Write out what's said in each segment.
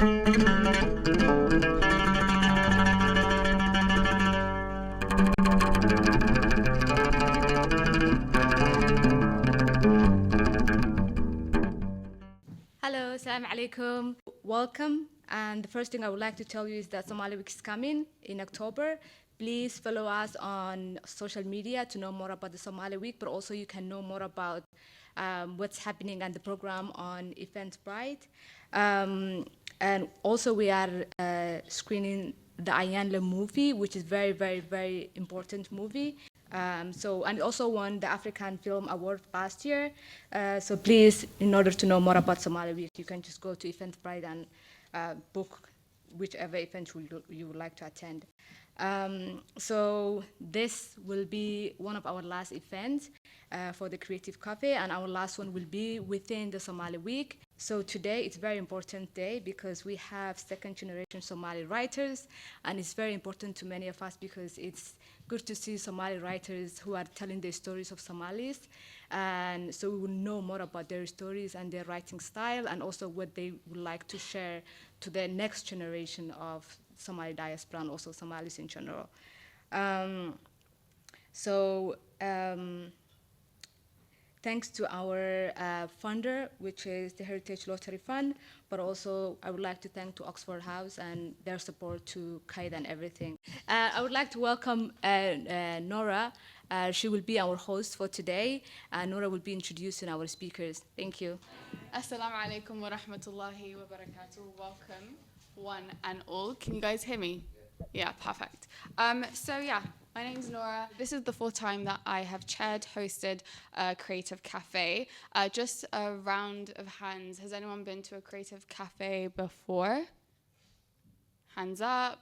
Hello, Assalamu alaikum. Welcome. And the first thing I would like to tell you is that Somali Week is coming in October. Please follow us on social media to know more about the Somali Week, but also you can know more about what's happening and the program on Eventbrite. And also we are screening the Ayanla movie, which is very, very, very important movie. And also won the African Film Award last year. So please, in order to know more about Somali Week, you can just go to Eventbrite and book whichever event you would like to attend. So this will be one of our last events for the Creative Cafe, and our last one will be within the Somali Week. So today it's a very important day because we have second generation Somali writers, and it's very important to many of us because it's good to see Somali writers who are telling the stories of Somalis, and so we will know more about their stories and their writing style, and also what they would like to share to the next generation of Somali diaspora and also Somalis in general. Thanks to our funder, which is the Heritage Lottery Fund, but also I would like to thank to Oxford House and their support to Kaid and everything. I would like to welcome Nora. She will be our host for today. Nora will be introducing our speakers. Thank you. Assalamu alaikum wa rahmatullahi wa barakatuh. Welcome, one and all. Can you guys hear me? Yeah, perfect. My name is Nora. This is the fourth time that I have chaired, hosted a creative cafe. Just a round of hands. Has anyone been to a creative cafe before? Hands up.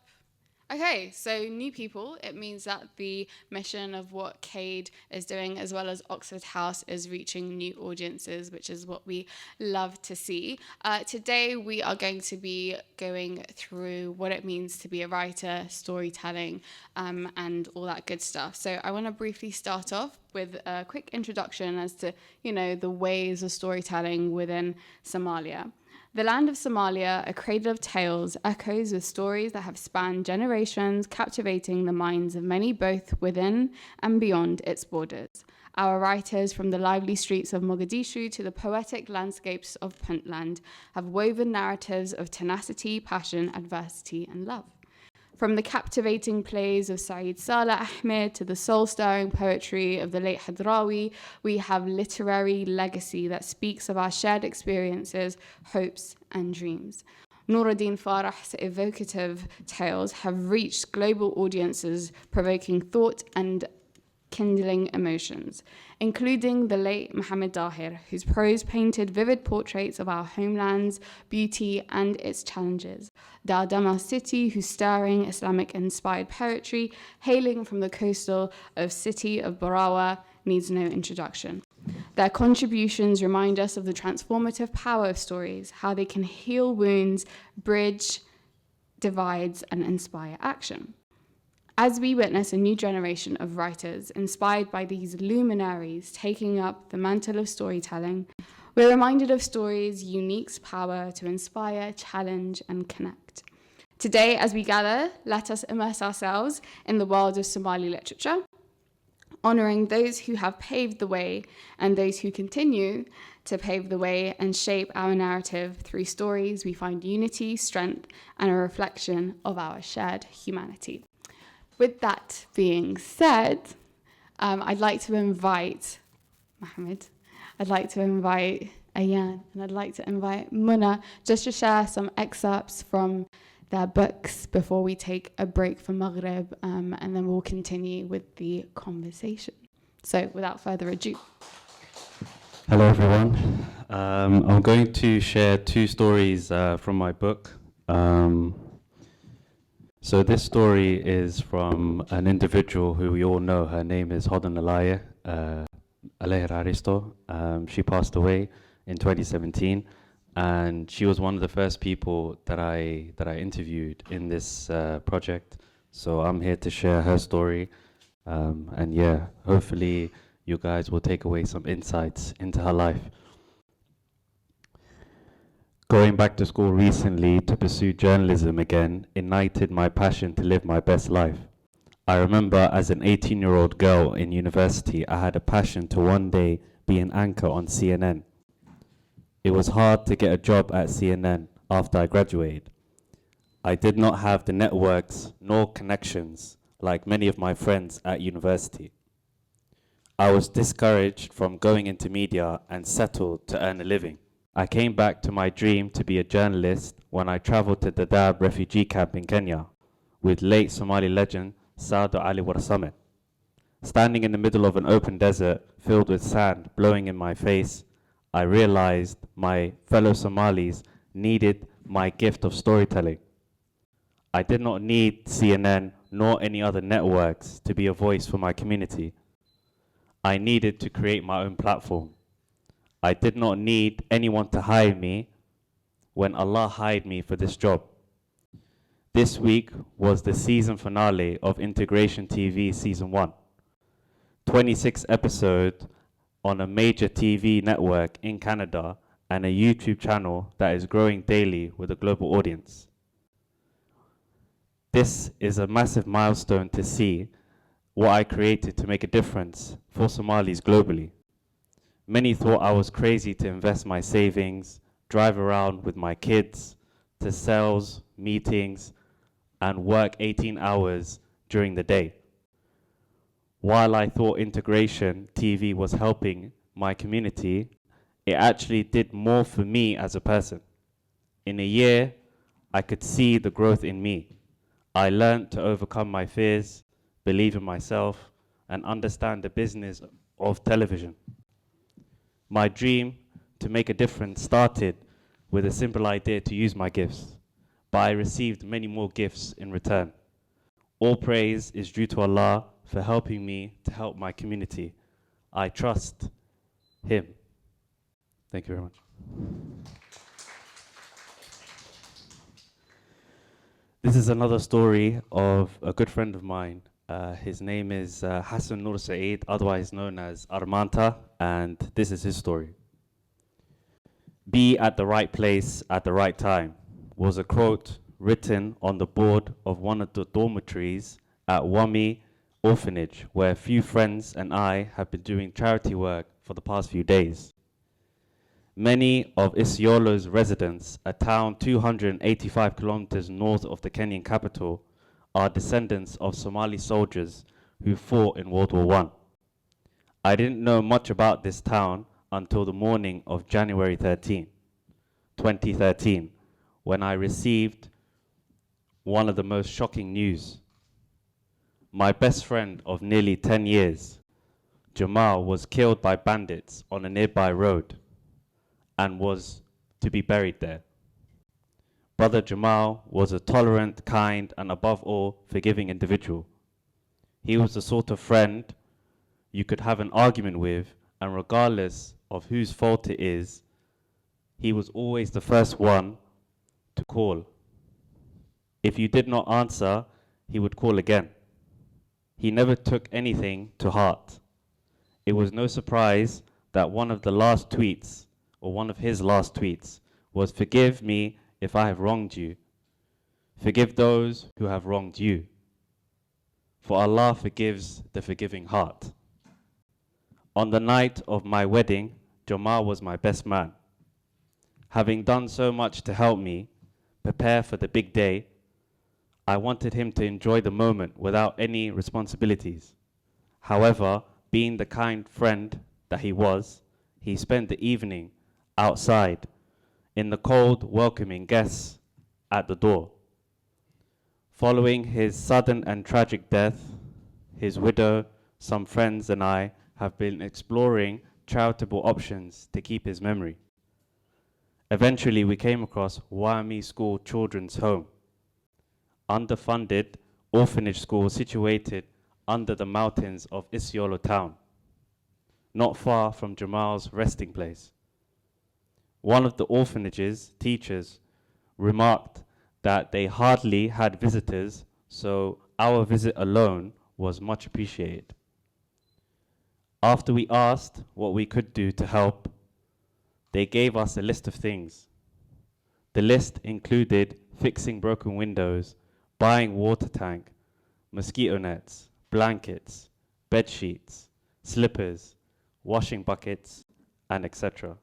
Okay, so new people, it means that the mission of what Cade is doing, as well as Oxford House, is reaching new audiences, which is what we love to see. Today, we are going to be going through what it means to be a writer, storytelling, and all that good stuff. So I want to briefly start off with a quick introduction as to, the ways of storytelling within Somalia. The land of Somalia, a cradle of tales, echoes with stories that have spanned generations, captivating the minds of many both within and beyond its borders. Our writers, from the lively streets of Mogadishu to the poetic landscapes of Puntland, have woven narratives of tenacity, passion, adversity, and love. From the captivating plays of Saeed Salah Ahmed to the soul-stirring poetry of the late Hadrawi, we have literary legacy that speaks of our shared experiences, hopes, and dreams. Nuruddin Farah's evocative tales have reached global audiences, provoking thought and kindling emotions, including the late Mohammed Dahir, whose prose painted vivid portraits of our homeland's beauty and its challenges. Dardama City, whose stirring Islamic-inspired poetry, hailing from the coastal city of Barawa, needs no introduction. Their contributions remind us of the transformative power of stories, how they can heal wounds, bridge divides, and inspire action. As we witness a new generation of writers inspired by these luminaries taking up the mantle of storytelling, we're reminded of stories' unique power to inspire, challenge, and connect. Today, as we gather, let us immerse ourselves in the world of Somali literature, honoring those who have paved the way and those who continue to pave the way and shape our narrative through stories we find unity, strength, and a reflection of our shared humanity. With that being said, I'd like to invite Mohammed, I'd like to invite Ayan, and I'd like to invite Muna just to share some excerpts from their books before we take a break for Maghrib, and then we'll continue with the conversation. So without further ado. Hello everyone. I'm going to share two stories from my book. So this story is from an individual who we all know. Her name is Hodan Alaya, Alayher Aristo. She passed away in 2017, and she was one of the first people that I interviewed in this project. So I'm here to share her story, and yeah, hopefully you guys will take away some insights into her life. Going back to school recently to pursue journalism again ignited my passion to live my best life. I remember as an 18-year-old girl in university, I had a passion to one day be an anchor on CNN. It was hard to get a job at CNN after I graduated. I did not have the networks nor connections like many of my friends at university. I was discouraged from going into media and settled to earn a living. I came back to my dream to be a journalist when I traveled to Dadaab refugee camp in Kenya with late Somali legend Saad Ali Warsame. Standing in the middle of an open desert filled with sand blowing in my face, I realized my fellow Somalis needed my gift of storytelling. I did not need CNN nor any other networks to be a voice for my community. I needed to create my own platform. I did not need anyone to hire me when Allah hired me for this job. This week was the season finale of Integration TV Season 1. 26 episodes on a major TV network in Canada and a YouTube channel that is growing daily with a global audience. This is a massive milestone to see what I created to make a difference for Somalis globally. Many thought I was crazy to invest my savings, drive around with my kids to sales, meetings, and work 18 hours during the day. While I thought Integration TV was helping my community, it actually did more for me as a person. In a year, I could see the growth in me. I learned to overcome my fears, believe in myself, and understand the business of television. My dream to make a difference started with a simple idea to use my gifts, but I received many more gifts in return. All praise is due to Allah for helping me to help my community. I trust Him. Thank you very much. This is another story of a good friend of mine. His name is Hassan Nur Saeed, otherwise known as Armanta, and this is his story. Be at the right place at the right time was a quote written on the board of one of the dormitories at Wami Orphanage, where a few friends and I have been doing charity work for the past few days. Many of Isiolo's residents, a town 285 kilometers north of the Kenyan capital, are descendants of Somali soldiers who fought in World War I. I didn't know much about this town until the morning of January 13, 2013, when I received one of the most shocking news. My best friend of nearly 10 years, Jamal, was killed by bandits on a nearby road and was to be buried there. Brother Jamal was a tolerant, kind, and above all, forgiving individual. He was the sort of friend you could have an argument with, and regardless of whose fault it is, he was always the first one to call. If you did not answer, he would call again. He never took anything to heart. It was no surprise that one of his last tweets was, "Forgive me if I have wronged you. Forgive those who have wronged you. For Allah forgives the forgiving heart." On the night of my wedding, Jamal was my best man. Having done so much to help me prepare for the big day, I wanted him to enjoy the moment without any responsibilities. However, being the kind friend that he was, he spent the evening outside in the cold, welcoming guests at the door. Following his sudden and tragic death, his widow, some friends, and I have been exploring charitable options to keep his memory. Eventually, we came across Wami School Children's Home, underfunded orphanage school situated under the mountains of Isiolo town, not far from Jamal's resting place. One of the orphanage's teachers remarked that they hardly had visitors, so our visit alone was much appreciated. After we asked what we could do to help, they gave us a list of things. The list included fixing broken windows, buying water tank, mosquito nets, blankets, bed sheets, slippers, washing buckets, and etc.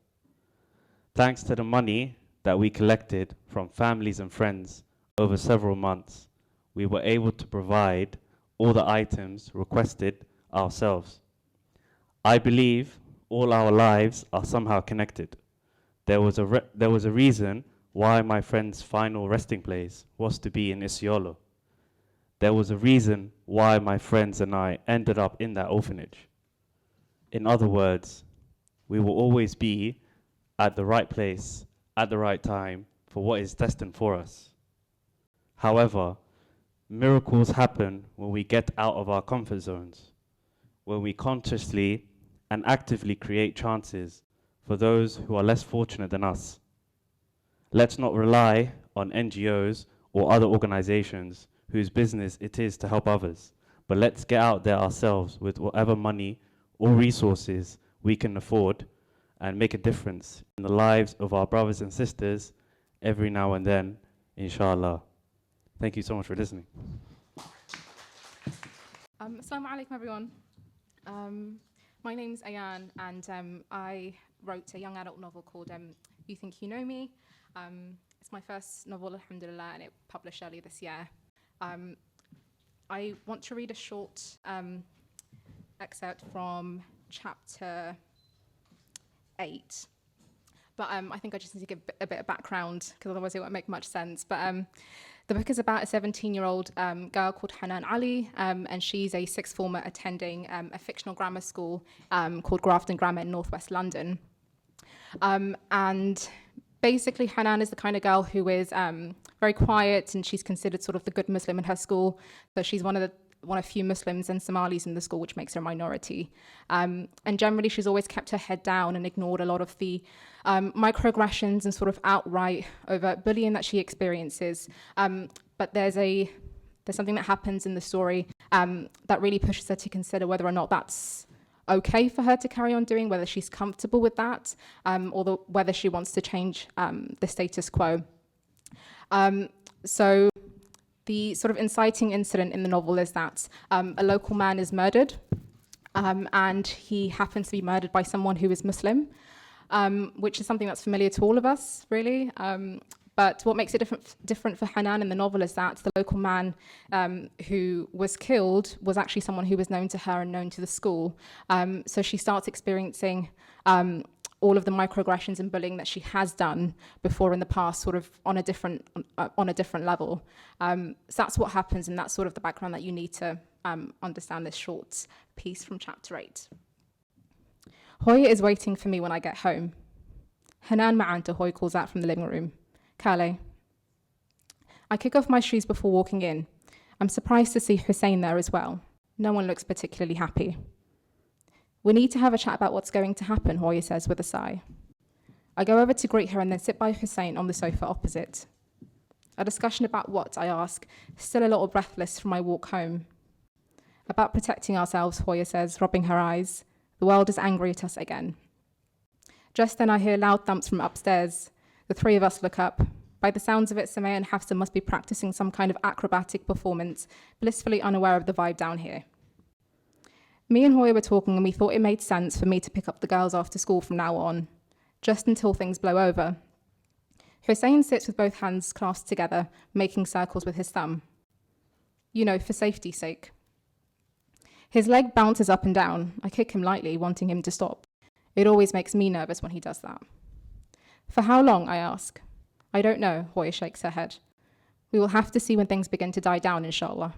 Thanks to the money that we collected from families and friends over several months, we were able to provide all the items requested ourselves. I believe all our lives are somehow connected. There was a reason why my friend's final resting place was to be in Isiolo. There was a reason why my friends and I ended up in that orphanage. In other words, we will always be at the right place, at the right time, for what is destined for us. However, miracles happen when we get out of our comfort zones, when we consciously and actively create chances for those who are less fortunate than us. Let's not rely on NGOs or other organizations whose business it is to help others, but let's get out there ourselves with whatever money or resources we can afford and make a difference in the lives of our brothers and sisters every now and then, inshallah. Thank you so much for listening. Assalamu alaikum, everyone. My name's Ayan, and I wrote a young adult novel called You Think You Know Me. It's my first novel, alhamdulillah, and it published earlier this year. I want to read a short excerpt from chapter 8. But I think I just need to give a bit of background, because otherwise it won't make much sense. But the book is about a 17-year-old girl called Hanan Ali, and she's a sixth former attending a fictional grammar school called Grafton Grammar in northwest London. And basically, Hanan is the kind of girl who is very quiet, and she's considered sort of the good Muslim in her school. So she's one of few Muslims and Somalis in the school, which makes her a minority. And generally, she's always kept her head down and ignored a lot of the microaggressions and sort of outright overt bullying that she experiences. But there's something that happens in the story that really pushes her to consider whether or not that's okay for her to carry on doing, whether she's comfortable with that, or whether she wants to change the status quo. So the sort of inciting incident in the novel is that a local man is murdered, and he happens to be murdered by someone who is Muslim, which is something that's familiar to all of us, really. But what makes it different for Hanan in the novel is that the local man who was killed was actually someone who was known to her and known to the school. So she starts experiencing all of the microaggressions and bullying that she has done before in the past, sort of on a different level. So that's what happens, and that's sort of the background that you need to understand this short piece from chapter 8. Hoya is waiting for me when I get home. Hanan Ma'anta, Hoy calls out from the living room. Kale. I kick off my shoes before walking in. I'm surprised to see Hussein there as well. No one looks particularly happy. We need to have a chat about what's going to happen, Hoya says with a sigh. I go over to greet her and then sit by Hussein on the sofa opposite. A discussion about what, I ask, still a little breathless from my walk home. About protecting ourselves, Hoya says, rubbing her eyes. The world is angry at us again. Just then I hear loud thumps from upstairs. The three of us look up. By the sounds of it, Samaya and Hafsa must be practicing some kind of acrobatic performance, blissfully unaware of the vibe down here. Me and Hoya were talking, and we thought it made sense for me to pick up the girls after school from now on, just until things blow over. Hussein sits with both hands clasped together, making circles with his thumb. You know, for safety's sake. His leg bounces up and down. I kick him lightly, wanting him to stop. It always makes me nervous when he does that. For how long, I ask. I don't know, Hoya shakes her head. We will have to see when things begin to die down, inshallah.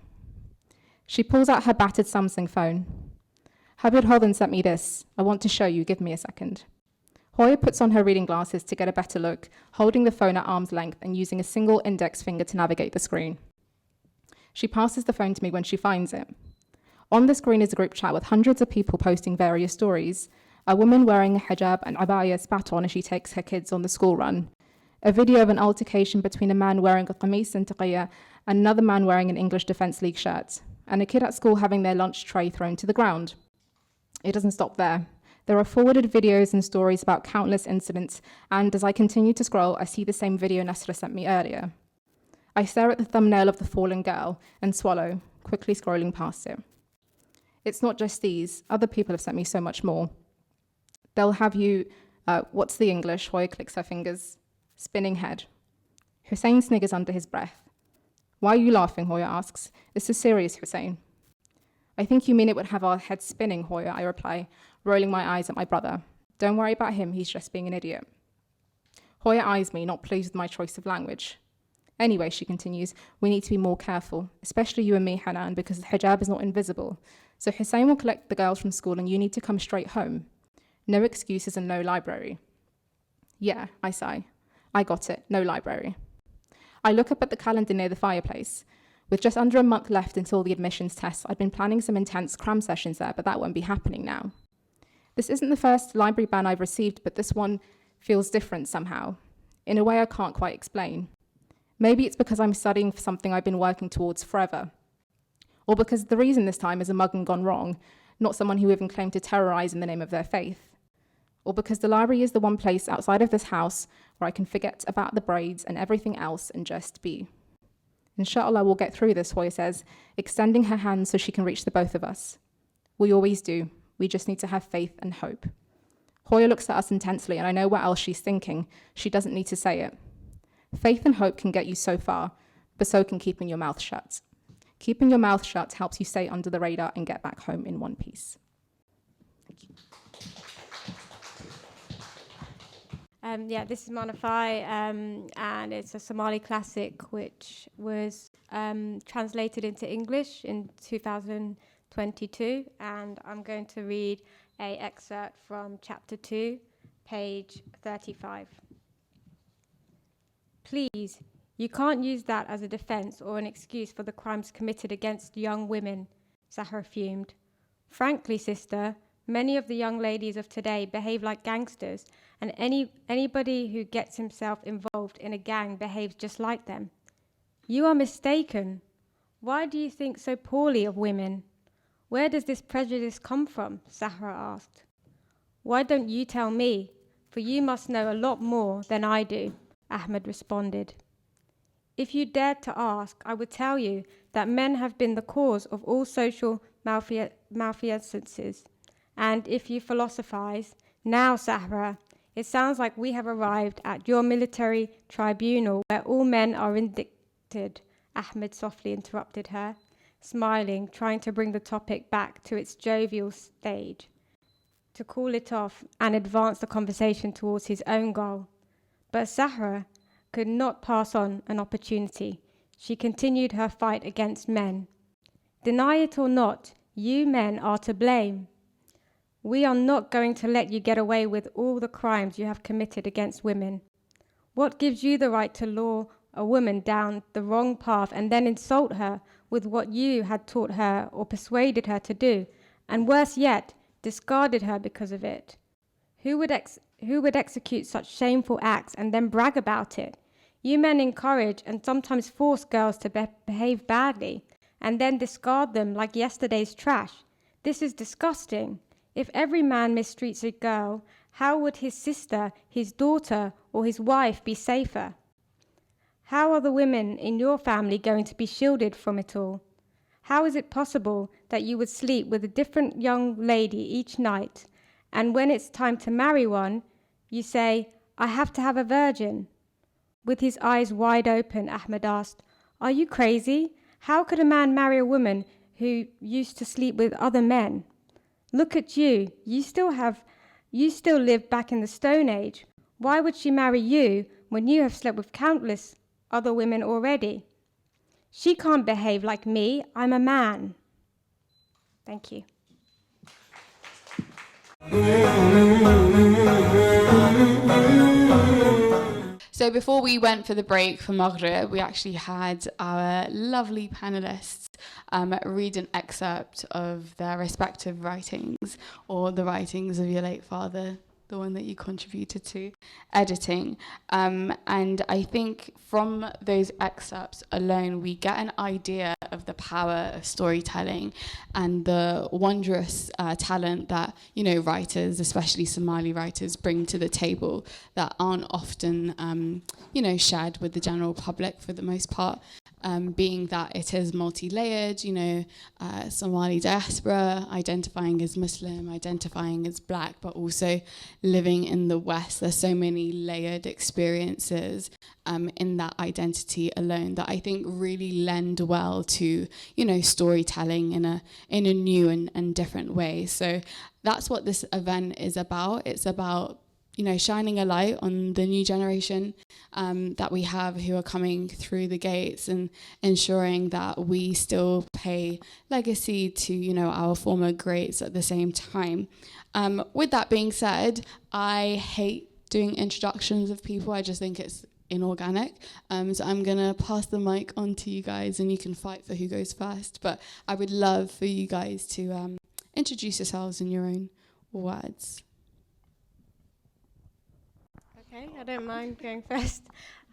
She pulls out her battered Samsung phone. Habib Holden sent me this. I want to show you. Give me a second. Hoya puts on her reading glasses to get a better look, holding the phone at arm's length and using a single index finger to navigate the screen. She passes the phone to me when she finds it. On the screen is a group chat with hundreds of people posting various stories. A woman wearing a hijab and abaya spat on as she takes her kids on the school run. A video of an altercation between a man wearing a qamis and taqiyya and another man wearing an English Defence League shirt. And a kid at school having their lunch tray thrown to the ground. It doesn't stop there. There are forwarded videos and stories about countless incidents, and as I continue to scroll, I see the same video Nasra sent me earlier. I stare at the thumbnail of the fallen girl and swallow, quickly scrolling past it. It's not just these. Other people have sent me so much more. They'll have you, what's the English? Hoya clicks her fingers. Spinning head. Hussein sniggers under his breath. Why are you laughing? Hoya asks. This is serious, Hussein. I think you mean it would have our heads spinning, Hoya, I reply, rolling my eyes at my brother. Don't worry about him, he's just being an idiot. Hoya eyes me, not pleased with my choice of language. Anyway, she continues, we need to be more careful, especially you and me, Hanan, because the hijab is not invisible. So Hussein will collect the girls from school and you need to come straight home. No excuses and no library. Yeah, I sigh. I got it, no library. I look up at the calendar near the fireplace. With just under a month left until the admissions test, I'd been planning some intense cram sessions there, but that won't be happening now. This isn't the first library ban I've received, but this one feels different somehow, in a way I can't quite explain. Maybe it's because I'm studying for something I've been working towards forever. Or because the reason this time is a muggen gone wrong, not someone who even claimed to terrorize in the name of their faith. Or because the library is the one place outside of this house where I can forget about the braids and everything else and just be. Inshallah, we'll get through this, Hoya says, extending her hand so she can reach the both of us. We always do. We just need to have faith and hope. Hoya looks at us intensely, and I know what else she's thinking. She doesn't need to say it. Faith and hope can get you so far, but so can keeping your mouth shut. Keeping your mouth shut helps you stay under the radar and get back home in one piece. Thank you. This is Manafai, and it's a Somali classic which was translated into English in 2022, and I'm going to read an excerpt from chapter 2, page 35. Please, you can't use that as a defense or an excuse for the crimes committed against young women, Zahra fumed. Frankly, sister, many of the young ladies of today behave like gangsters, and anybody who gets himself involved in a gang behaves just like them. You are mistaken. Why do you think so poorly of women? Where does this prejudice come from? Zahra asked. Why don't you tell me? For you must know a lot more than I do, Ahmed responded. If you dared to ask, I would tell you that men have been the cause of all social malfeasances. And if you philosophize, now, Zahra, it sounds like we have arrived at your military tribunal where all men are indicted, Ahmed softly interrupted her, smiling, trying to bring the topic back to its jovial stage, to cool it off and advance the conversation towards his own goal. But Zahra could not pass on an opportunity. She continued her fight against men. Deny it or not, you men are to blame. We are not going to let you get away with all the crimes you have committed against women. What gives you the right to lure a woman down the wrong path and then insult her with what you had taught her or persuaded her to do, and worse yet, discarded her because of it? Who would execute such shameful acts and then brag about it? You men encourage and sometimes force girls to behave badly and then discard them like yesterday's trash. This is disgusting. If every man mistreats a girl, how would his sister, his daughter, or his wife be safer? How are the women in your family going to be shielded from it all? How is it possible that you would sleep with a different young lady each night, and when it's time to marry one, you say, I have to have a virgin? With his eyes wide open, Ahmed asked, Are you crazy? How could a man marry a woman who used to sleep with other men? Look at you. You still live back in the Stone Age. Why would she marry you when you have slept with countless other women already? She can't behave like me. I'm a man. Thank you. So before we went for the break for Maghrib, we actually had our lovely panelists read an excerpt of their respective writings, or the writings of your late father, the one that you contributed to editing. And I think from those excerpts alone, we get an idea of the power of storytelling and the wondrous talent that, you know, writers, especially Somali writers, bring to the table that aren't often, you know, shared with the general public for the most part. Being that it is multi-layered, you know, Somali diaspora, identifying as Muslim, identifying as black, but also living in the West. There's so many layered experiences in that identity alone that I think really lend well to, you know, storytelling in a new and different way. So that's what this event is about. It's about, you know, shining a light on the new generation that we have who are coming through the gates and ensuring that we still pay legacy to, you know, our former greats at the same time. With that being said, I hate doing introductions of people. I just think it's inorganic. So I'm going to pass the mic on to you guys and you can fight for who goes first. But I would love for you guys to introduce yourselves in your own words. Okay, I don't mind going first.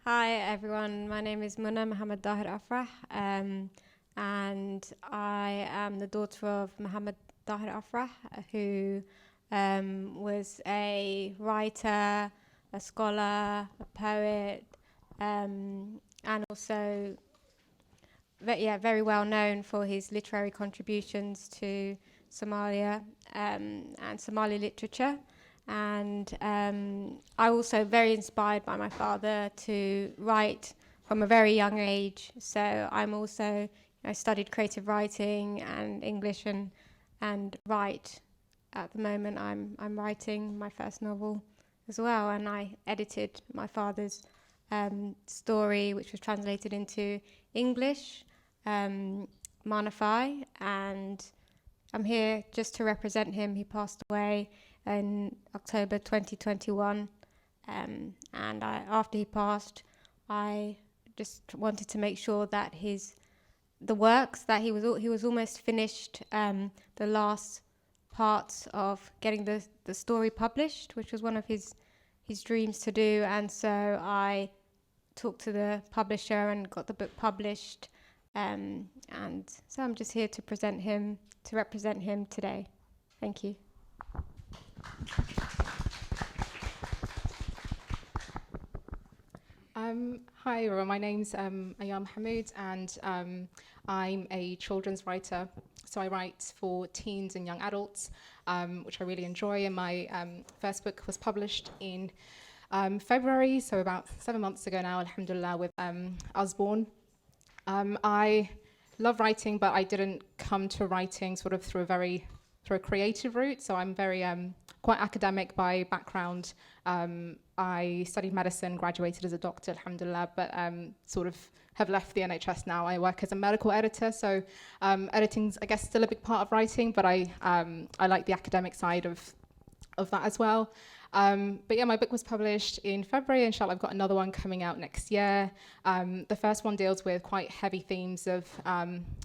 Hi everyone, my name is Muna Mohammed Dahir Afrah, and I am the daughter of Mohammed Dahir Afrah, who was a writer, a scholar, a poet, and also very well known for his literary contributions to Somalia and Somali literature. And I also very inspired by my father to write from a very young age. So I'm also, I studied creative writing and English and write. At the moment, I'm writing my first novel as well, and I edited my father's story, which was translated into English, Manafai, and I'm here just to represent him. He passed away in October 2021, and after he passed, I just wanted to make sure that the works that he was almost finished, the last parts of getting the story published, which was one of his dreams to do, and so I talked to the publisher and got the book published, and so I'm just here to represent him today. Thank you. Hi everyone, my name's Ayam Hamoud, and I'm a children's writer. So I write for teens and young adults, which I really enjoy, and my first book was published in February, so about 7 months ago now, alhamdulillah, with Usborne. I love writing, but I didn't come to writing sort of through a creative route, so I'm very quite academic by background. I studied medicine, graduated as a doctor, alhamdulillah, but sort of have left the NHS now. I work as a medical editor, so editing's, I guess, still a big part of writing, but I like the academic side of that as well. But yeah, my book was published in February. Inshallah, I've got another one coming out next year. The first one deals with quite heavy themes of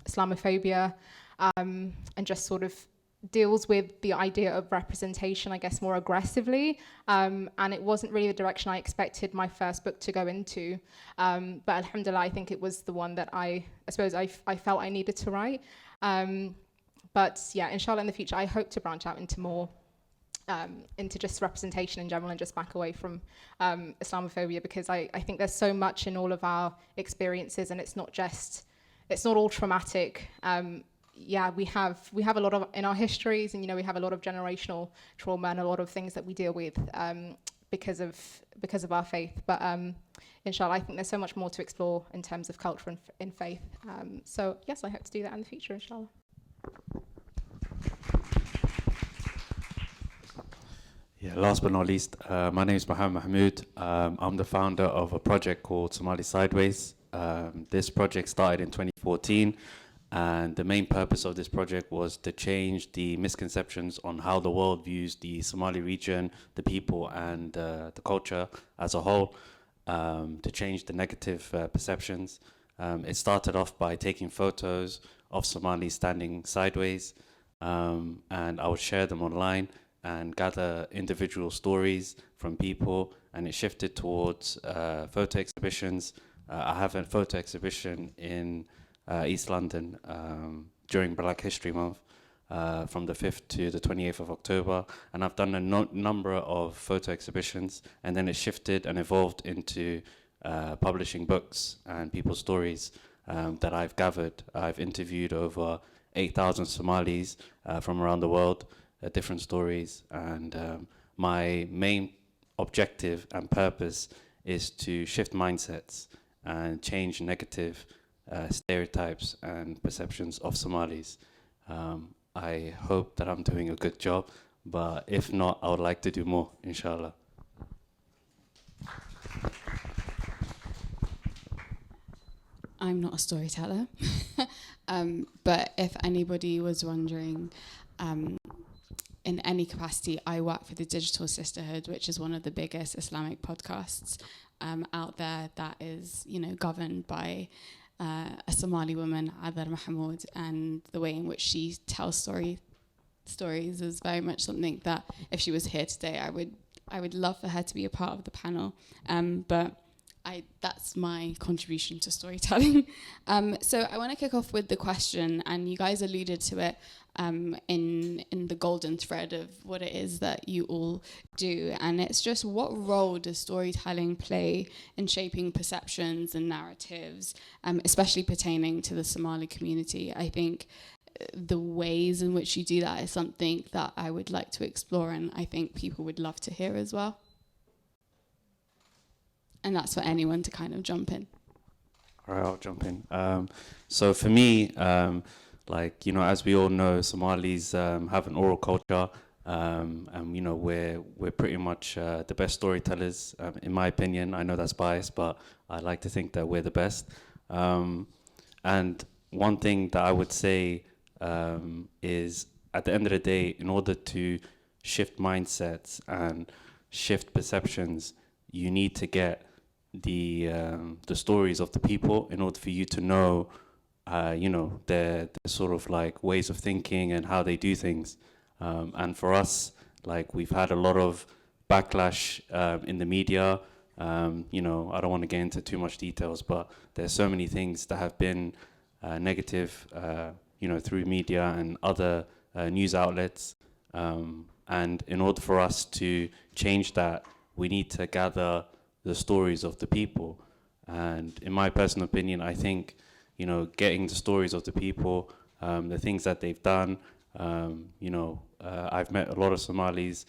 Islamophobia, and just sort of deals with the idea of representation, I guess, more aggressively. And it wasn't really the direction I expected my first book to go into. But alhamdulillah, I think it was the one that I suppose I felt I needed to write. But yeah, inshallah, in the future, I hope to branch out into more, into just representation in general and just back away from Islamophobia, because I think there's so much in all of our experiences, and it's not all traumatic. Yeah, we have a lot of in our histories, and we have a lot of generational trauma and a lot of things that we deal with because of our faith. But inshallah, I think there's so much more to explore in terms of culture and in faith. So yes, I hope to do that in the future, inshallah. Yeah, last but not least, my name is Mohammed Mahmoud. I'm the founder of a project called Somali Sideways. This project started in 2014. And the main purpose of this project was to change the misconceptions on how the world views the Somali region, the people, and the culture as a whole, to change the negative perceptions. It started off by taking photos of Somalis standing sideways, and I would share them online. and gather individual stories from people, and it shifted towards photo exhibitions. I have a photo exhibition in East London during Black History Month from the 5th to the 28th of October, and I've done a number of photo exhibitions, and then it shifted and evolved into publishing books and people's stories that I've gathered. I've interviewed over 8,000 Somalis from around the world, different stories, and my main objective and purpose is to shift mindsets and change negative stereotypes and perceptions of Somalis. I hope that I'm doing a good job, but if not, I would like to do more, inshallah. I'm not a storyteller, but if anybody was wondering, in any capacity, I work for the Digital Sisterhood, which is one of the biggest Islamic podcasts out there that is, governed by a Somali woman, Adar Mahmoud, and the way in which she tells stories is very much something that, if she was here today, I would love for her to be a part of the panel. But that's my contribution to storytelling. So I want to kick off with the question, and you guys alluded to it in the golden thread of what it is that you all do, and it's just, what role does storytelling play in shaping perceptions and narratives, especially pertaining to the Somali community? I think the ways in which you do that is something that I would like to explore, and I think people would love to hear as well. And that's for anyone to kind of jump in. All right, I'll jump in. So for me, as we all know, Somalis have an oral culture, and we're pretty much the best storytellers, in my opinion. I know that's biased, but I like to think that we're the best. And one thing that I would say is, at the end of the day, in order to shift mindsets and shift perceptions, you need to get the stories of the people in order for you to know their sort of like ways of thinking and how they do things. And for us, we've had a lot of backlash in the media. I don't want to get into too much details, but there's so many things that have been negative, through media and other news outlets. And in order for us to change that, we need to gather the stories of the people. And in my personal opinion, I think, getting the stories of the people, the things that they've done, I've met a lot of Somalis,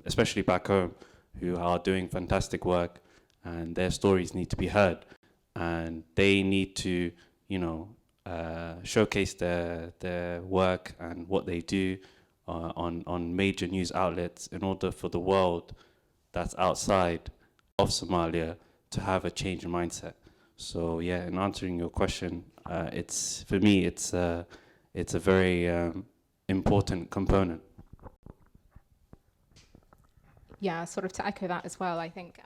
especially back home, who are doing fantastic work, and their stories need to be heard. And they need to, showcase their work and what they do on major news outlets in order for the world that's outside of Somalia to have a change in mindset. So yeah, in answering your question, it's a very important component. Yeah, sort of to echo that as well. I think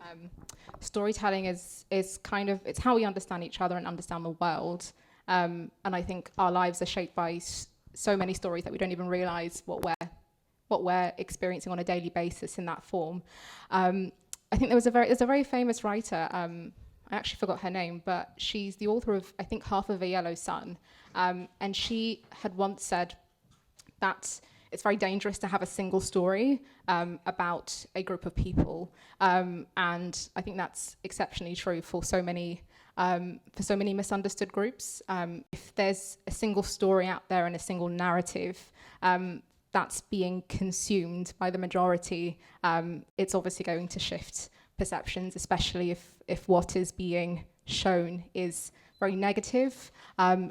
storytelling is kind of, it's how we understand each other and understand the world. And I think our lives are shaped by so many stories that we don't even realize what we're experiencing on a daily basis in that form. I think there's a very famous writer, I actually forgot her name, but she's the author of, I think, Half of a Yellow Sun. And she had once said that it's very dangerous to have a single story about a group of people. And I think that's exceptionally true for so many misunderstood groups. If there's a single story out there and a single narrative that's being consumed by the majority, it's obviously going to shift perceptions, especially if what is being shown is very negative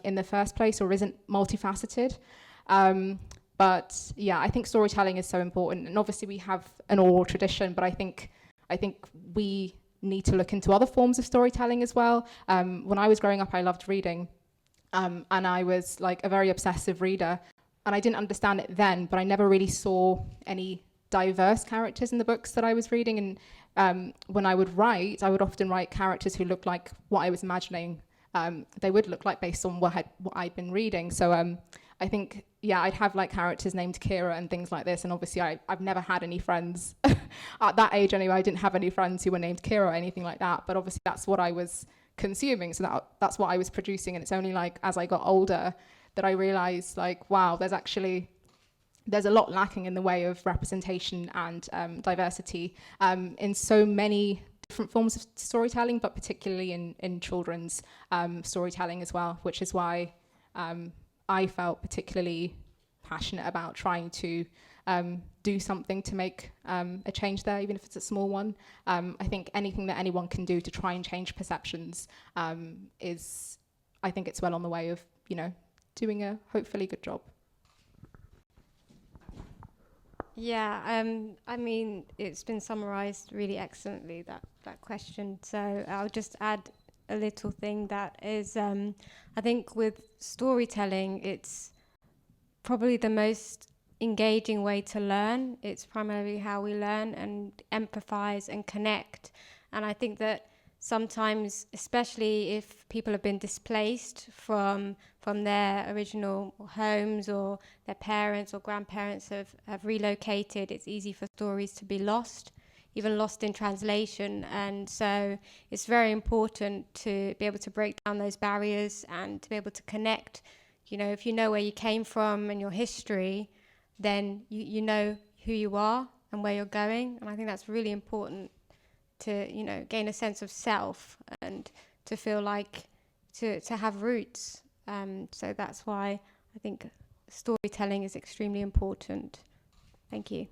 in the first place or isn't multifaceted. But yeah, I think storytelling is so important, and obviously we have an oral tradition, but I think we need to look into other forms of storytelling as well. When I was growing up, I loved reading, and I was like a very obsessive reader, and I didn't understand it then, but I never really saw any diverse characters in the books that I was reading. And when I would write, I would often write characters who looked like what I was imagining they would look like based on what I'd been reading. So I think, yeah, I'd have like characters named Kira and things like this. And obviously I've never had any friends at that age anyway. I didn't have any friends who were named Kira or anything like that. But obviously that's what I was consuming. So that's what I was producing. And it's only like as I got older that I realized like, wow, there's a lot lacking in the way of representation and diversity in so many different forms of storytelling, but particularly in children's storytelling as well, which is why I felt particularly passionate about trying to do something to make a change there, even if it's a small one. I think anything that anyone can do to try and change perceptions I think it's well on the way of, doing a hopefully good job. Yeah, I mean, it's been summarised really excellently, that question. So I'll just add a little thing that is, I think with storytelling, it's probably the most engaging way to learn. It's primarily how we learn and empathise and connect. And I think that sometimes, especially if people have been displaced from their original homes, or their parents or grandparents have relocated, it's easy for stories to be lost, even lost in translation. And so it's very important to be able to break down those barriers and to be able to connect. If you know where you came from and your history, then you know who you are and where you're going. And I think that's really important to gain a sense of self and to feel like to have roots. So that's why I think storytelling is extremely important. Thank you.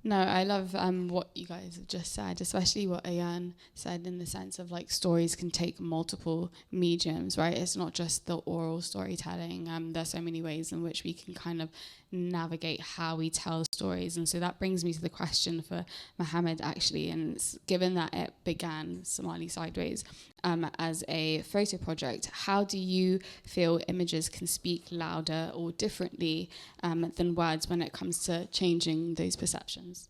No, I love what you guys have just said, especially what Ayan said, in the sense of like stories can take multiple mediums, right? It's not just the oral storytelling. There's so many ways in which we can kind of navigate how we tell stories. And so that brings me to the question for Mohammed, actually. And given that it began Somali Sideways as a photo project, how do you feel images can speak louder or differently than words when it comes to changing those perceptions?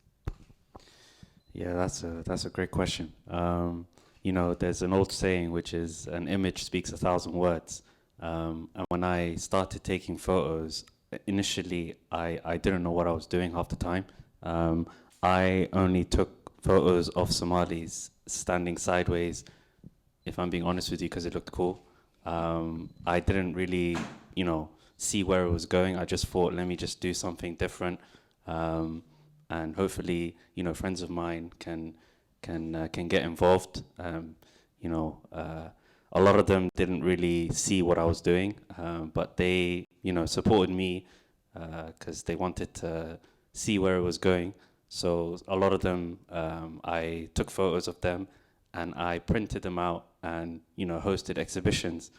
Yeah, that's a great question. There's an old saying which is an image speaks 1,000 words. And when I started taking photos, initially I didn't know what I was doing half the time. I only took photos of Somalis standing sideways, if I'm being honest with you, because it looked cool. I didn't really, see where it was going. I just thought, let me just do something different. And hopefully, friends of mine can get involved. A lot of them didn't really see what I was doing, but they, supported me because they wanted to see where it was going. So a lot of them, I took photos of them and I printed them out and, hosted exhibitions.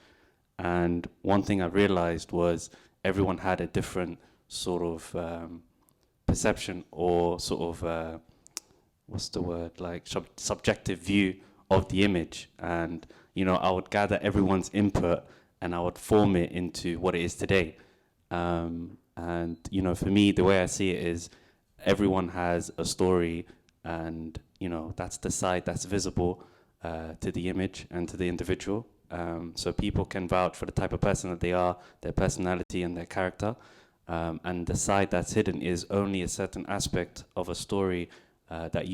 And one thing I realized was everyone had a different sort of perception or sort of, subjective view of the image. And, I would gather everyone's input and I would form it into what it is today. And, for me, the way I see it is everyone has a story and, that's the side that's visible to the image and to the individual. So people can vouch for the type of person that they are, their personality and their character. And the side that's hidden is only a certain aspect of a story that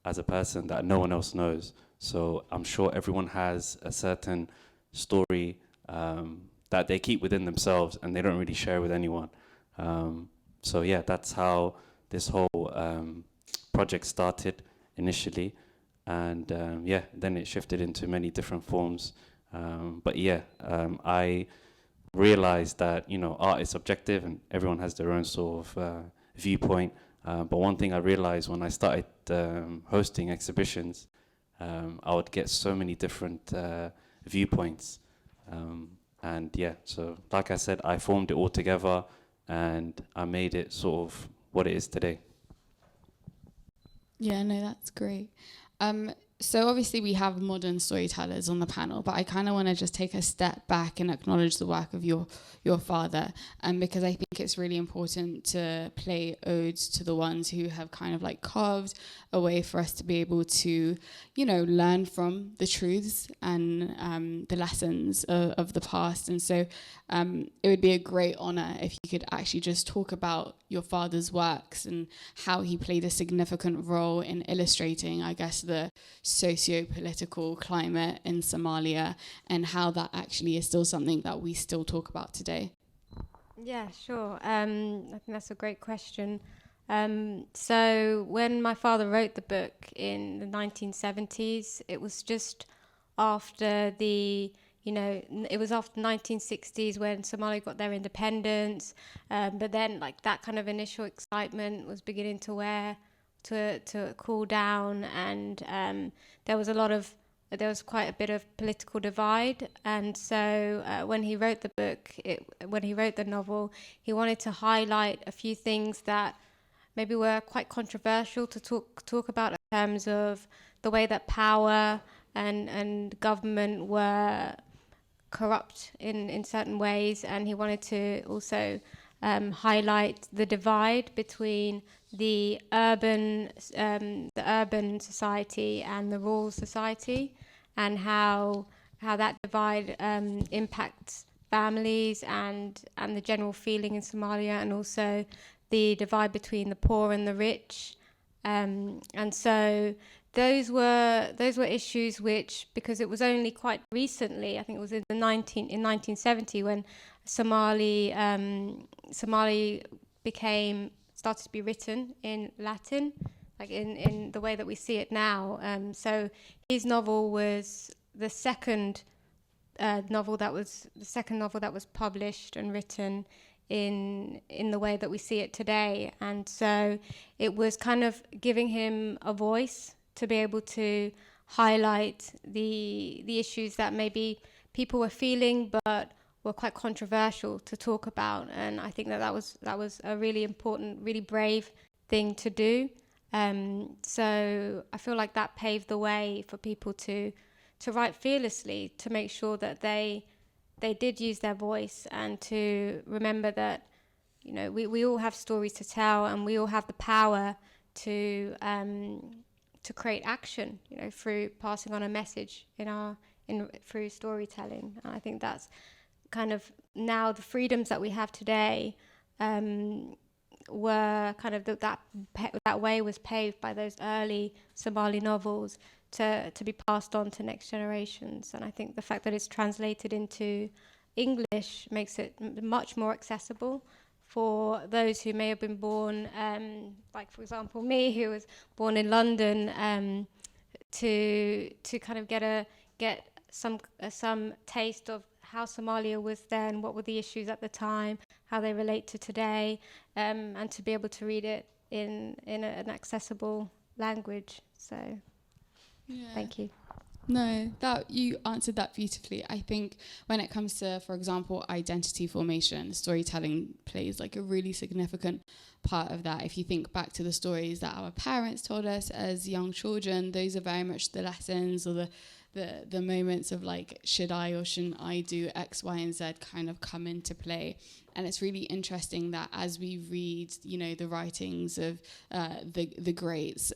as a person that no one else knows. So I'm sure everyone has a certain story that they keep within themselves and they don't really share with anyone. So yeah, that's how this whole project started initially. And then it shifted into many different forms. I realized that, art is subjective and everyone has their own sort of viewpoint. But one thing I realized when I started hosting exhibitions, I would get so many different viewpoints. So like I said, I formed it all together and I made it sort of what it is today. Yeah, no, that's great. So obviously we have modern storytellers on the panel, but I kind of want to just take a step back and acknowledge the work of your father, because I think it's really important to play odes to the ones who have kind of like carved a way for us to be able to, you know, learn from the truths and the lessons of the past. And so it would be a great honor if you could actually just talk about your father's works and how he played a significant role in illustrating, I guess, the socio-political climate in Somalia, and how that actually is still something that we still talk about today. Yeah, sure. I think that's a great question. So when my father wrote the book in the 1970s, it was just after it was after the 1960s when Somalia got their independence. But then like that kind of initial excitement was beginning to cool down, and there was quite a bit of political divide. And so when he wrote the novel, he wanted to highlight a few things that maybe were quite controversial to talk about, in terms of the way that power and government were corrupt in certain ways. And he wanted to also highlight the divide between the urban society and the rural society, and how that divide impacts families and the general feeling in Somalia, and also the divide between the poor and the rich. And so those were issues which, because it was only quite recently, I think it was in 1970, when Somali started to be written in Latin, like in the way that we see it now. So his novel was the second novel that was published and written in the way that we see it today. And so it was kind of giving him a voice to be able to highlight the issues that maybe people were feeling but were quite controversial to talk about. And I think that was a really important, really brave thing to do. So I feel like that paved the way for people to write fearlessly, to make sure that they did use their voice, and to remember that, you know, we all have stories to tell, and we all have the power to create action, you know, through passing on a message through storytelling. And I think that's kind of, now the freedoms that we have today were kind of that way was paved by those early Somali novels to be passed on to next generations. And I think the fact that it's translated into English makes it much more accessible for those who may have been born, like for example me, who was born in London, to kind of get some taste of how Somalia was then, what were the issues at the time, how they relate to today, and to be able to read it in an accessible language. So, yeah. Thank you. No, that you answered that beautifully. I think when it comes to, for example, identity formation, storytelling plays like a really significant part of that. If you think back to the stories that our parents told us as young children, those are very much the lessons, or the moments of like, should I or shouldn't I do X, Y, and Z kind of come into play. And it's really interesting that as we read, you know, the writings of the greats,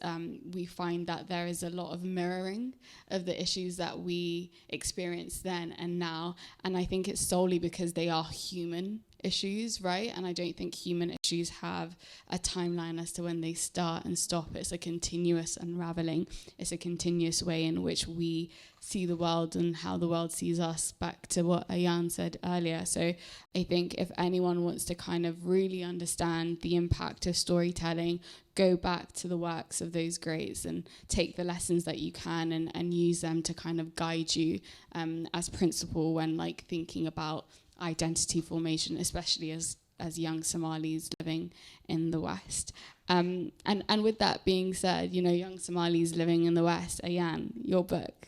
we find that there is a lot of mirroring of the issues that we experienced then and now. And I think it's solely because they are human issues, right? And I don't think human issues have a timeline as to when they start and stop. It's a continuous unraveling. It's a continuous way in which we see the world and how the world sees us, back to what Ayan said earlier. So I think if anyone wants to kind of really understand the impact of storytelling, go back to the works of those greats and take the lessons that you can and use them to kind of guide you as principle when like thinking about identity formation, especially as young Somalis living in the West. And with that being said, you know, young Somalis living in the West, Ayan, your book,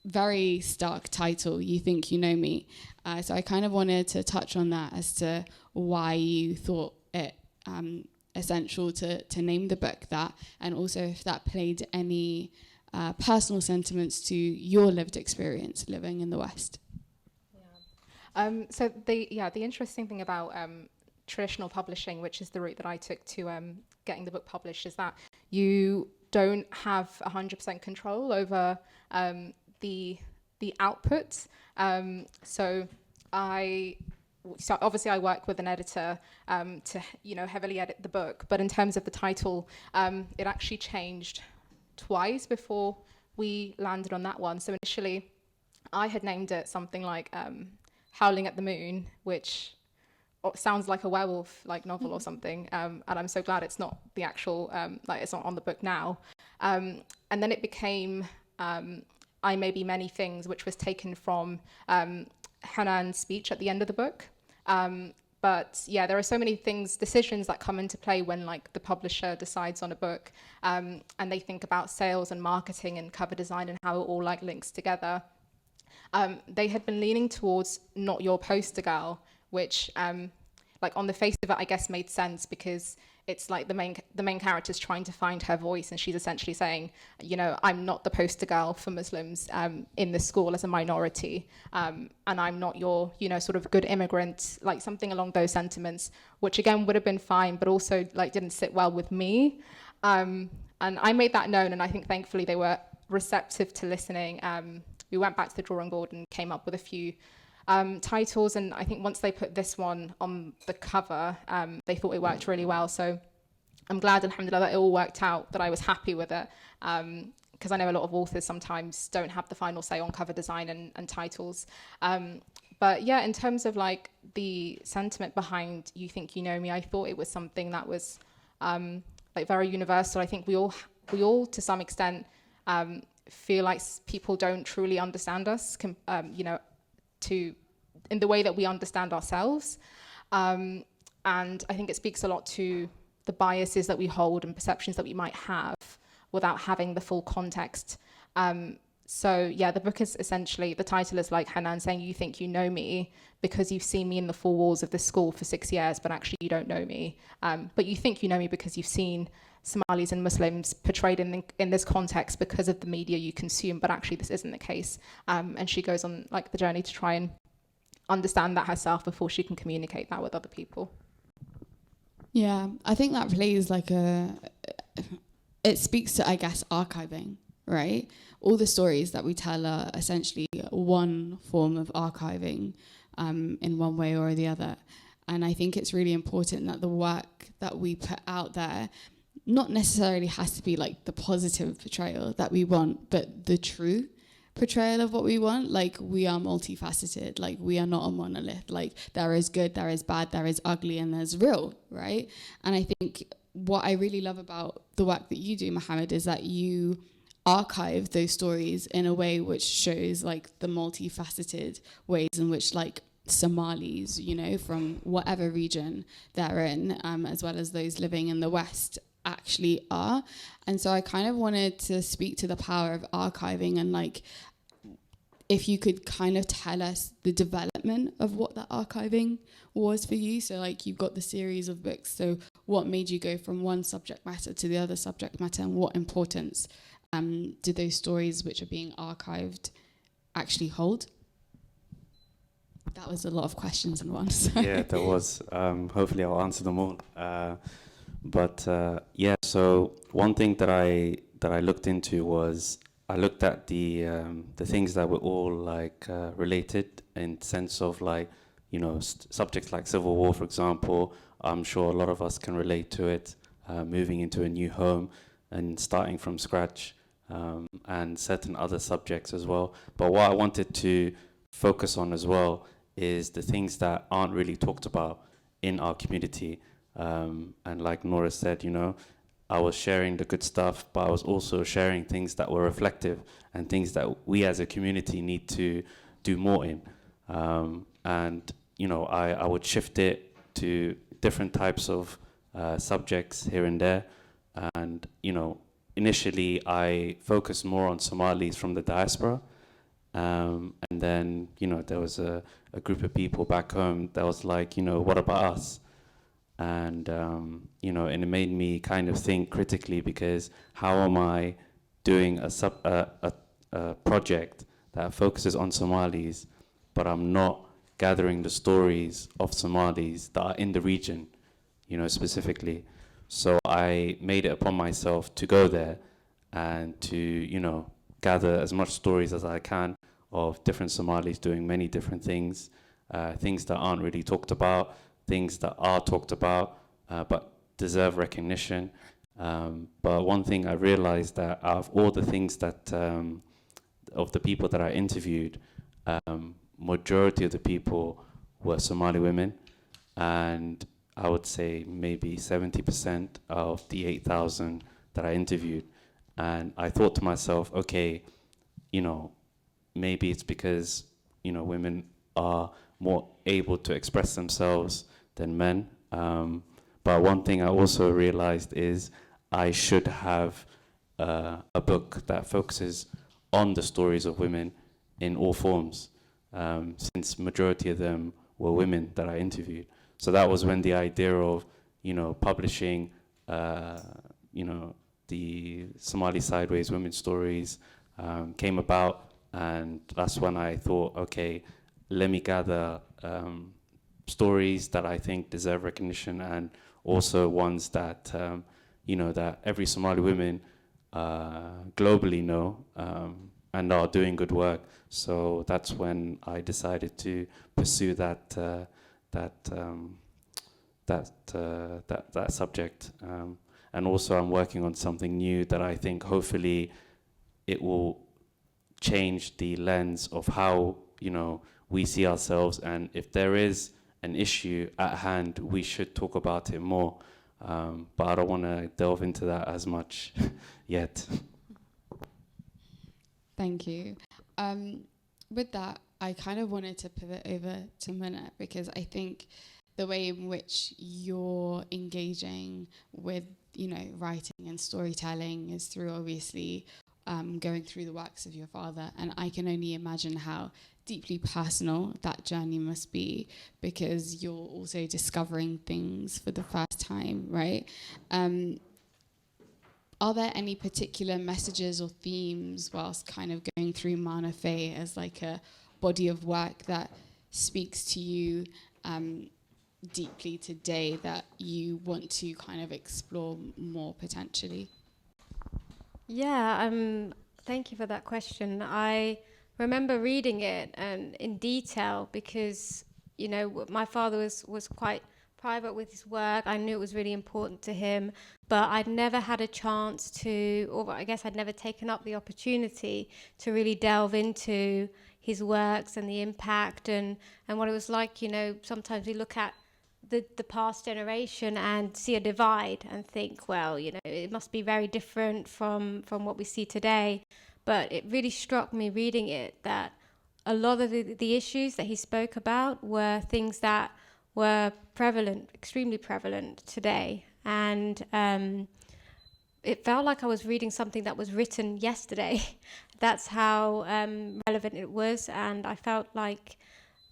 very stark title, You Think You Know Me. So I kind of wanted to touch on that as to why you thought it essential to name the book that, and also if that played any personal sentiments to your lived experience living in the West. So the interesting thing about traditional publishing, which is the route that I took to getting the book published, is that you don't have 100% control over the output. So obviously I work with an editor to heavily edit the book, but in terms of the title, it actually changed twice before we landed on that one. So initially I had named it something like Howling at the Moon, which sounds like a werewolf novel or something, and I'm so glad it's not the actual it's not on the book now. And then it became I May Be Many Things, which was taken from Hanan's speech at the end of the book. But yeah, there are so many decisions that come into play when the publisher decides on a book, and they think about sales and marketing and cover design and how it all links together. They had been leaning towards Not Your Poster Girl, which on the face of it, I guess made sense, because it's the main character's trying to find her voice, and she's essentially saying, I'm not the poster girl for Muslims in this school as a minority, and I'm not your, sort of good immigrant, something along those sentiments, which again would have been fine, but also didn't sit well with me. And I made that known, and I think thankfully they were receptive to listening. We went back to the drawing board and came up with a few titles, and I think once they put this one on the cover, they thought it worked really well. So I'm glad, alhamdulillah, that it all worked out, that I was happy with it, because I know a lot of authors sometimes don't have the final say on cover design and titles. But yeah, in terms of the sentiment behind You Think You Know Me, I thought it was something that was very universal. I think we all to some extent feel like people don't truly understand us, in the way that we understand ourselves. And I think it speaks a lot to the biases that we hold and perceptions that we might have without having the full context. So yeah, the book is essentially, the title is like Hanan saying, you think you know me because you've seen me in the four walls of this school for 6 years, but actually you don't know me. But you think you know me because you've seen Somalis and Muslims portrayed in this context because of the media you consume, but actually this isn't the case. And she goes on the journey to try and understand that herself before she can communicate that with other people. Yeah, I think that plays it speaks to, I guess, archiving, right? All the stories that we tell are essentially one form of archiving in one way or the other. And I think it's really important that the work that we put out there not necessarily has to be the positive portrayal that we want, but the true portrayal of what we want. We are multifaceted, we are not a monolith. There is good, there is bad, there is ugly, and there's real, right? And I think what I really love about the work that you do, Mohammed, is that you archive those stories in a way which shows the multifaceted ways in which Somalis, from whatever region they're in, as well as those living in the West, actually are. And so I kind of wanted to speak to the power of archiving, and if you could kind of tell us the development of what that archiving was for you. So you've got the series of books, so what made you go from one subject matter to the other subject matter, and what importance do those stories which are being archived actually hold? That was a lot of questions in one. So. Yeah, there was. Hopefully I'll answer them all. But so one thing that I looked into was I looked at the things that were all related in sense of subjects like civil war, for example. I'm sure a lot of us can relate to it, moving into a new home and starting from scratch, and certain other subjects as well. But what I wanted to focus on as well is the things that aren't really talked about in our community. And like Nora said, I was sharing the good stuff, but I was also sharing things that were reflective and things that we as a community need to do more in. And I would shift it to different types of subjects here and there. And, initially I focused more on Somalis from the diaspora. And then, there was a group of people back home that was what about us? And, and it made me kind of think critically, because how am I doing a project that focuses on Somalis, but I'm not gathering the stories of Somalis that are in the region, specifically. So I made it upon myself to go there and to, gather as much stories as I can of different Somalis doing many different things, things that aren't really talked about, things that are talked about, but deserve recognition. But one thing I realized that out of all the things that, of the people that I interviewed, majority of the people were Somali women, and I would say maybe 70% of the 8,000 that I interviewed. And I thought to myself, okay, maybe it's because, women are more able to express themselves than men. But one thing I also realized is I should have a book that focuses on the stories of women in all forms, since majority of them were women that I interviewed. So that was when the idea of, publishing, the Somali Sideways Women's Stories came about. And that's when I thought, okay, let me gather stories that I think deserve recognition, and also ones that, that every Somali woman globally know and are doing good work. So that's when I decided to pursue that subject. And also I'm working on something new that I think hopefully it will change the lens of how, we see ourselves, and if there is an issue at hand, we should talk about it more. But I don't want to delve into that as much yet. Thank you. With that, I kind of wanted to pivot over to Minna, because I think the way in which you're engaging with, writing and storytelling is through obviously going through the works of your father. And I can only imagine how deeply personal that journey must be, because you're also discovering things for the first time, right? Are there any particular messages or themes whilst kind of going through Mana Fe as like a body of work that speaks to you deeply today that you want to kind of explore more potentially? Yeah, thank you for that question. I remember reading it and in detail because, my father was quite private with his work. I knew it was really important to him, but I'd never had a chance to, or I guess I'd never taken up the opportunity to really delve into his works and the impact and what it was like. Sometimes we look at the past generation and see a divide and think, well, it must be very different from what we see today. But it really struck me reading it that a lot of the issues that he spoke about were things that were prevalent, extremely prevalent today. And it felt like I was reading something that was written yesterday. That's how relevant it was. And I felt like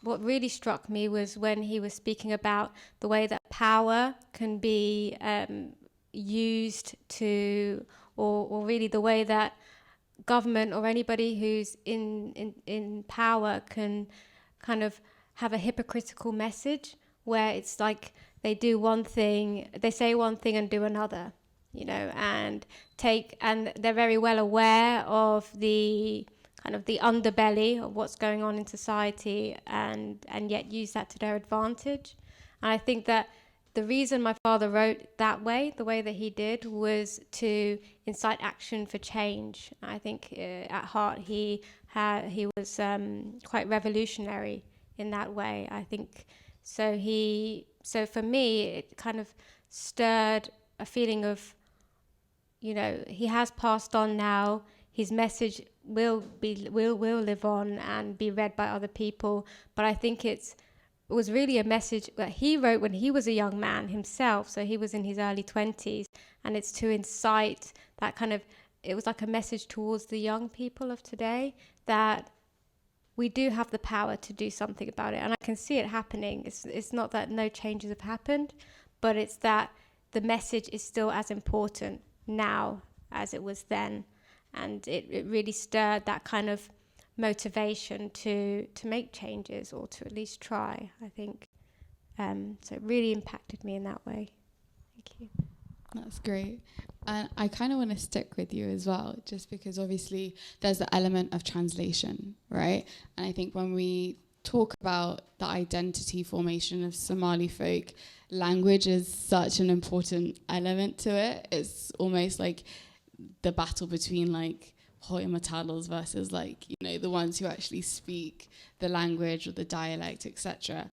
what really struck me was when he was speaking about the way that power can be used to, or really the way that government or anybody who's in power can kind of have a hypocritical message where it's like they do one thing, they say one thing and do another, and they're very well aware of the kind of the underbelly of what's going on in society and yet use that to their advantage. And I think that the reason my father wrote that way, the way that he did, was to incite action for change. I think at heart he was quite revolutionary in that way. I think so. For me, it kind of stirred a feeling of, he has passed on now. His message will live on and be read by other people. But I think it was really a message that he wrote when he was a young man himself. So he was in his early 20s, and it's to incite that kind of, it was like a message towards the young people of today that we do have the power to do something about it. And I can see it happening. It's not that no changes have happened, but it's that the message is still as important now as it was then. And it really stirred that kind of motivation to make changes, or to at least try, I think. So it really impacted me in that way. Thank you. That's great. And I kind of want to stick with you as well, just because obviously there's the element of translation, right? And I think when we talk about the identity formation of Somali folk, language is such an important element to it. It's almost like the battle between like Hoya Matalos versus like, you know, the ones who actually speak the language or the dialect, etc.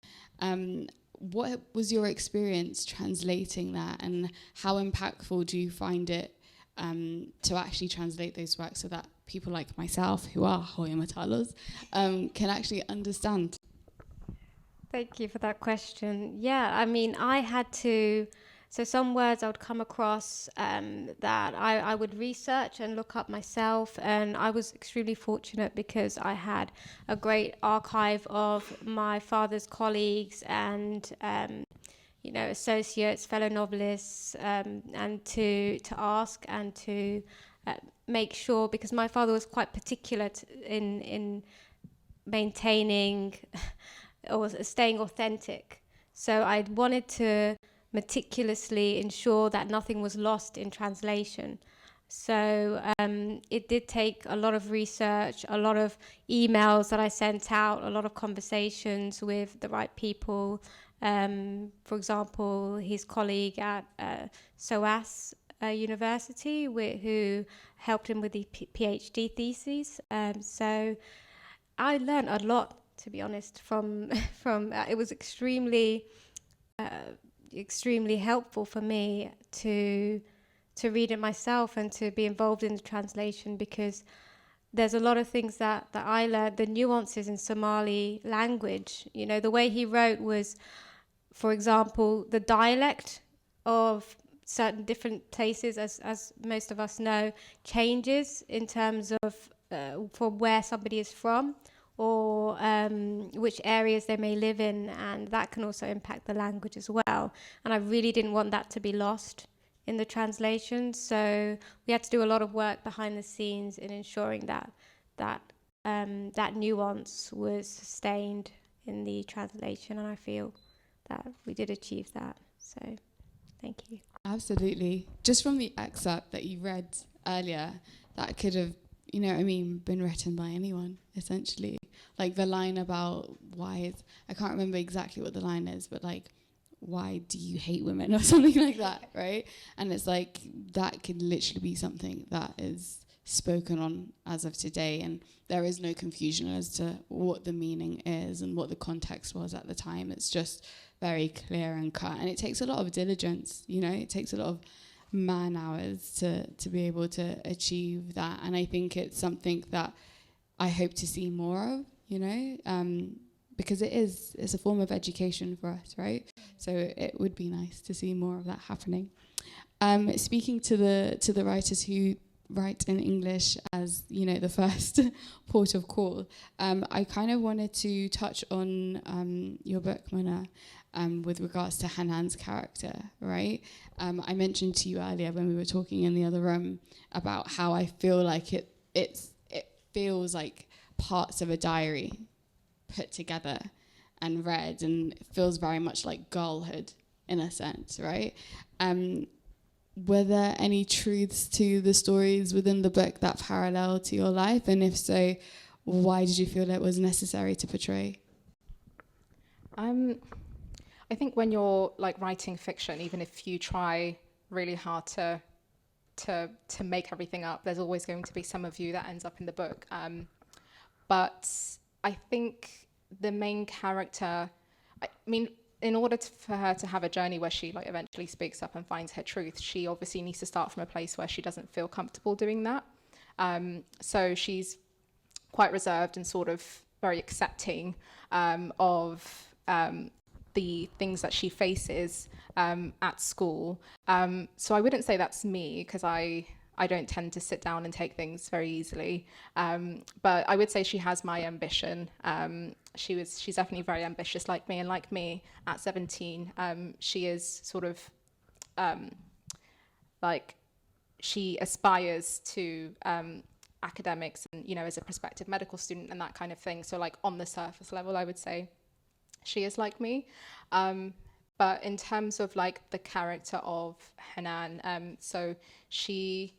What was your experience translating that, and how impactful do you find it to actually translate those works so that people like myself, who are Hoya Matalos, can actually understand? Thank you for that question. Yeah, I mean, I had to. So some words I would come across that I would research and look up myself, and I was extremely fortunate because I had a great archive of my father's colleagues and associates, fellow novelists, and to ask and to make sure, because my father was quite particular in maintaining or staying authentic. So I wanted to meticulously ensure that nothing was lost in translation. So it did take a lot of research, a lot of emails that I sent out, a lot of conversations with the right people. For example, his colleague at SOAS University, who helped him with the PhD thesis. So I learned a lot, to be honest, from it was extremely helpful for me to read it myself and to be involved in the translation, because there's a lot of things that I learned, the nuances in Somali language. You know, the way he wrote was, for example, the dialect of certain different places, as most of us know, changes in terms of from where somebody is from, or which areas they may live in, and that can also impact the language as well. And I really didn't want that to be lost in the translation, so we had to do a lot of work behind the scenes in ensuring that nuance was sustained in the translation, and I feel that we did achieve that. So, thank you. Absolutely. Just from the excerpt that you read earlier, that could have, been written by anyone, essentially. Like the line about I can't remember exactly what the line is, but like, why do you hate women or something like that, right? And it's like, that could literally be something that is spoken on as of today, and there is no confusion as to what the meaning is and what the context was at the time. It's just very clear and cut, and it takes a lot of diligence, it takes a lot of man hours to be able to achieve that. And I think it's something that I hope to see more of, because it's a form of education for us, right? So it would be nice to see more of that happening. Speaking to the writers who write in English as, the first port of call, I kind of wanted to touch on your book, Mona, with regards to Hanan's character, right? I mentioned to you earlier when we were talking in the other room about how I feel like it feels like parts of a diary put together and read, and it feels very much like girlhood in a sense, right? Were there any truths to the stories within the book that parallel to your life? And if so, why did you feel it was necessary to portray? I think when you're like writing fiction, even if you try really hard to make everything up, there's always going to be some of you that ends up in the book. But I think the main character, in order for her to have a journey where she like eventually speaks up and finds her truth, she obviously needs to start from a place where she doesn't feel comfortable doing that. So she's quite reserved and sort of very accepting of the things that she faces at school. So I wouldn't say that's me, because I don't tend to sit down and take things very easily. But I would say she has my ambition. She's definitely very ambitious like me, and like me at 17, she is sort of like, she aspires to academics and, you know, as a prospective medical student and that kind of thing. So like on the surface level, I would say she is like me. But in terms of like the character of Hanan, so she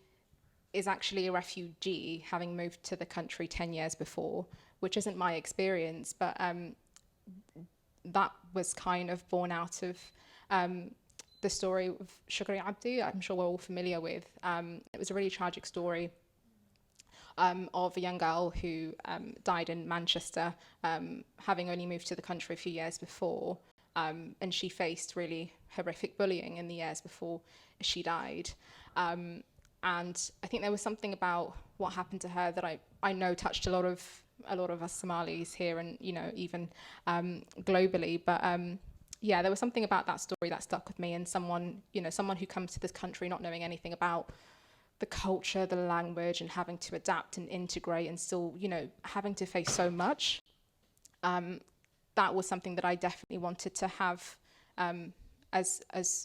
is actually a refugee, having moved to the country 10 years before, which isn't my experience, but that was kind of born out of the story of Shukri Abdi. I'm sure we're all familiar with. It was a really tragic story of a young girl who died in Manchester, having only moved to the country a few years before. And she faced really horrific bullying in the years before she died. And I think there was something about what happened to her that I know touched a lot of us Somalis here, and, you know, even globally. But yeah, there was something about that story that stuck with me, and someone who comes to this country not knowing anything about the culture, the language, and having to adapt and integrate, and still, you know, having to face so much. That was something that I definitely wanted to have as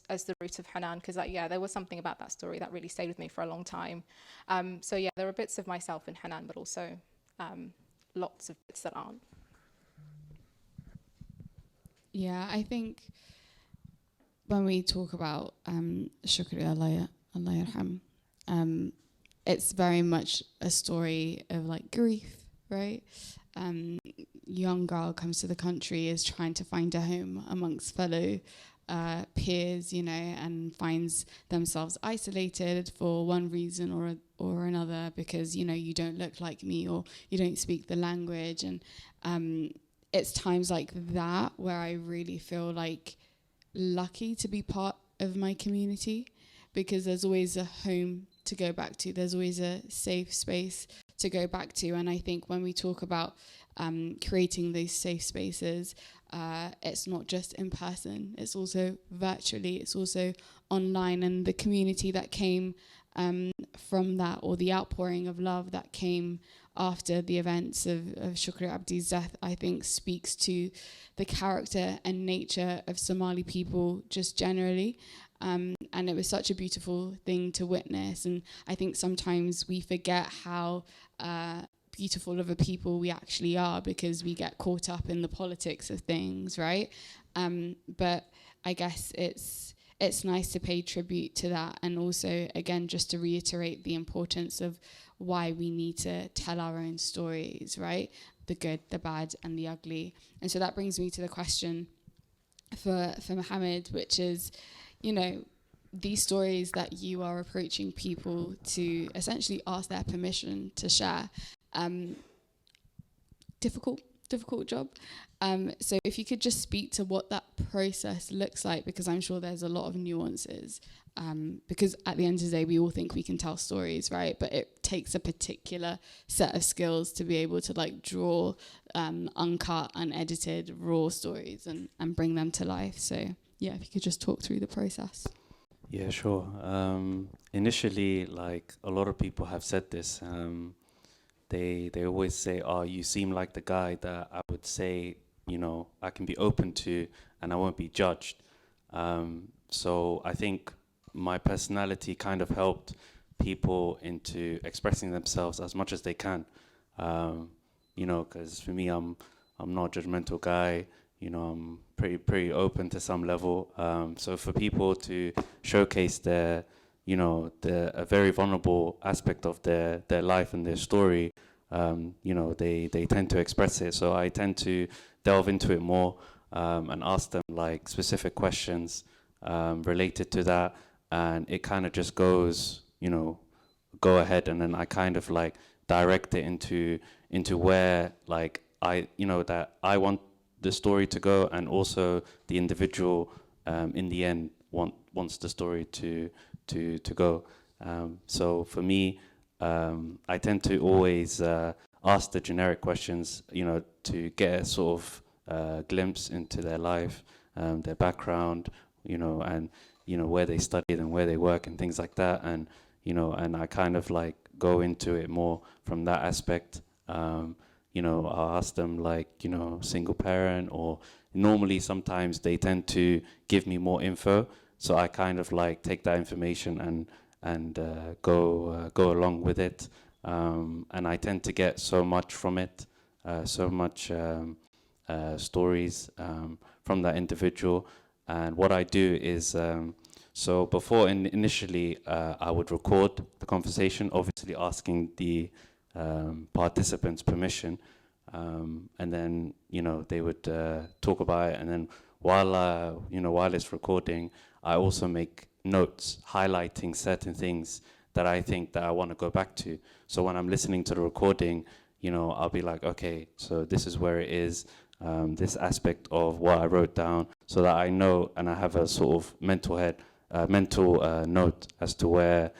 the root of Hanan, because there was something about that story that really stayed with me for a long time. So yeah, there are bits of myself in Hanan, but also lots of bits that aren't. Yeah, I think when we talk about Shukri Allah Yarham, it's very much a story of like grief, right? Young girl comes to the country, is trying to find a home amongst fellow peers, you know, and finds themselves isolated for one reason or another, because, you know, you don't look like me or you don't speak the language. And it's times like that where I really feel like lucky to be part of my community, because there's always a home to go back to. There's always a safe space to go back to. And I think when we talk about creating those safe spaces, it's not just in person, it's also virtually, it's also online. And the community that came from that, or the outpouring of love that came after the events of Shukri Abdi's death, I think speaks to the character and nature of Somali people just generally. And it was such a beautiful thing to witness. And I think sometimes we forget how beautiful of a people we actually are, because we get caught up in the politics of things, right? But I guess it's nice to pay tribute to that, and also, again, just to reiterate the importance of why we need to tell our own stories, right? The good, the bad, and the ugly. And so that brings me to the question for Mohammed, which is, you know, these stories that you are approaching people to essentially ask their permission to share. Difficult job. So if you could just speak to what that process looks like, because I'm sure there's a lot of nuances. Because at the end of the day, we all think we can tell stories, right? But it takes a particular set of skills to be able to like draw uncut, unedited, raw stories and bring them to life. So yeah, if you could just talk through the process. Yeah, sure. Initially, like a lot of people have said this, they always say, "Oh, you seem like the guy that I would say, you know, I can be open to, and I won't be judged." So I think my personality kind of helped people into expressing themselves as much as they can. You know, because for me, I'm not a judgmental guy. You know, I'm pretty open to some level. So for people to showcase their, you know, a very vulnerable aspect of their life and their story, you know, they tend to express it. So I tend to delve into it more and ask them like specific questions related to that, and it kind of just goes, you know, go ahead, and then I kind of like direct it into where like that I want the story to go, and also the individual in the end wants the story to go. So for me, I tend to always ask the generic questions, you know, to get a sort of glimpse into their life, their background, you know, and you know where they studied and where they work and things like that, and you know, and I kind of like go into it more from that aspect. You know, I'll ask them like, you know, single parent, or normally sometimes they tend to give me more info, so I kind of like take that information and go along with it. and I tend to get so much from it, so much stories from that individual. And what I do is, so before initially I would record the conversation, obviously asking the participants' permission, and then they would talk about it. And then while it's recording, I also make notes highlighting certain things that I think that I want to go back to. So when I'm listening to the recording, I'll be like, okay, so this is where it is, this aspect of what I wrote down, so that I know and I have a sort of mental note as to where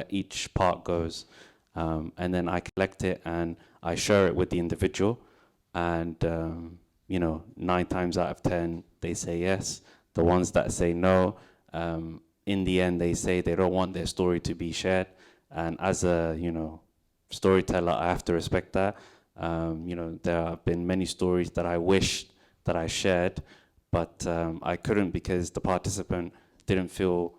each part goes. And then I collect it and I share it with the individual. And 9 times out of 10, they say yes. The ones that say no, in the end, they say they don't want their story to be shared. And as a storyteller, I have to respect that. There have been many stories that I wished that I shared, but I couldn't because the participant didn't feel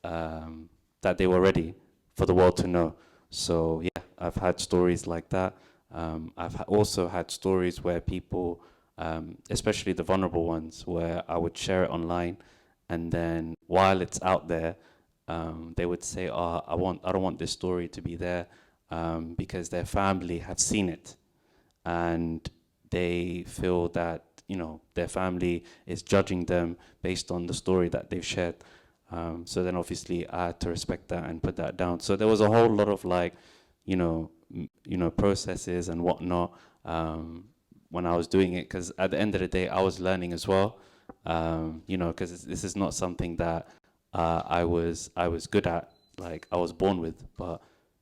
that they were ready for the world to know. So yeah, I've had stories like that. I've also had stories where people, especially the vulnerable ones, where I would share it online, and then while it's out there, they would say, "Oh, I don't want this story to be there," because their family have seen it, and they feel that their family is judging them based on the story that they've shared. So then obviously I had to respect that and put that down. So there was a whole lot of processes and whatnot when I was doing it, because at the end of the day I was learning as well. Because this is not something that I was good at, like I was born with, but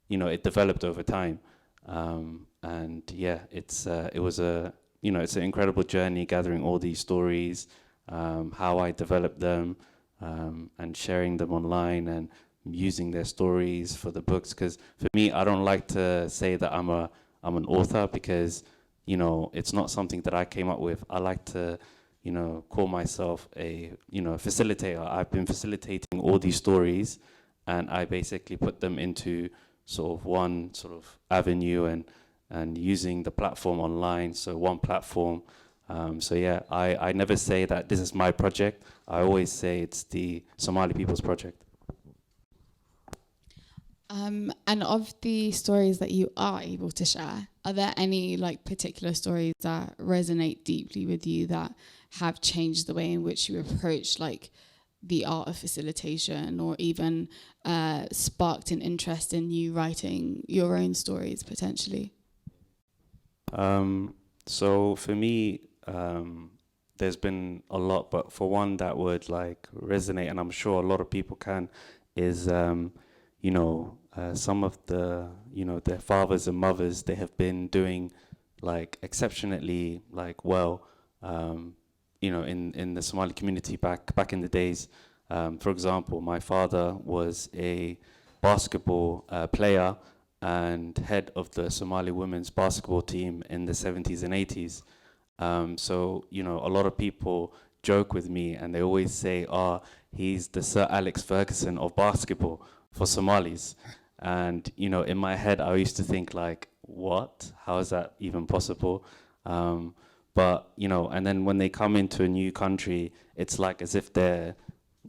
it developed over time. And yeah, it's an incredible journey gathering all these stories, how I developed them, and sharing them online and using their stories for the books. Because for me, I don't like to say that I'm an author, because it's not something that I came up with. I like to call myself a facilitator. I've been facilitating all these stories, and I basically put them into sort of one sort of avenue, and using the platform online, so one platform. So yeah, I never say that this is my project. I always say it's the Somali people's project. And of the stories that you are able to share, are there any particular stories that resonate deeply with you, that have changed the way in which you approach the art of facilitation, or even sparked an interest in you writing your own stories potentially? So for me, there's been a lot, but for one that would resonate, and I'm sure a lot of people can, is some of the their fathers and mothers, they have been doing exceptionally well, in the Somali community back in the days. For example, my father was a basketball player and head of the Somali women's basketball team in the 70s and 80s. So, a lot of people joke with me and they always say, he's the Sir Alex Ferguson of basketball for Somalis. And, in my head, I used to think what? How is that even possible? But, and then when they come into a new country, it's as if they're,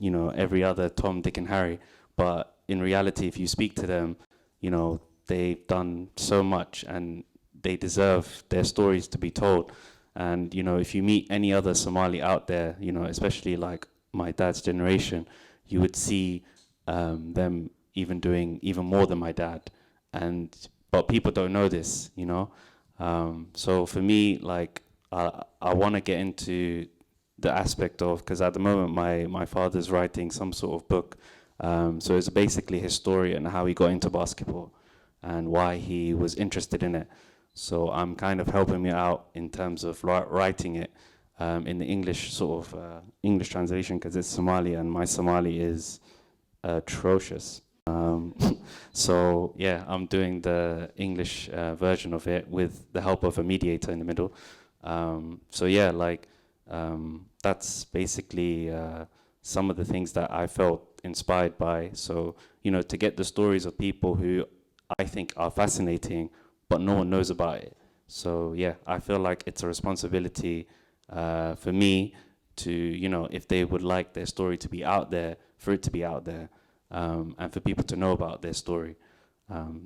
every other Tom, Dick and Harry. But in reality, if you speak to them, they've done so much and they deserve their stories to be told. And, if you meet any other Somali out there, especially my dad's generation, you would see them even doing even more than my dad. But people don't know this, So for me, I want to get into the aspect of, because at the moment my father's writing some sort of book. So it's basically his story and how he got into basketball and why he was interested in it. So I'm kind of helping me out in terms of writing it in the English English translation, because it's Somali and my Somali is atrocious. So yeah, I'm doing the English version of it with the help of a mediator in the middle. So yeah, that's basically some of the things that I felt inspired by. So to get the stories of people who I think are fascinating, but no one knows about it. So yeah, I feel like it's a responsibility for me to, you know, if they would like their story to be out there, for it to be out there, and for people to know about their story.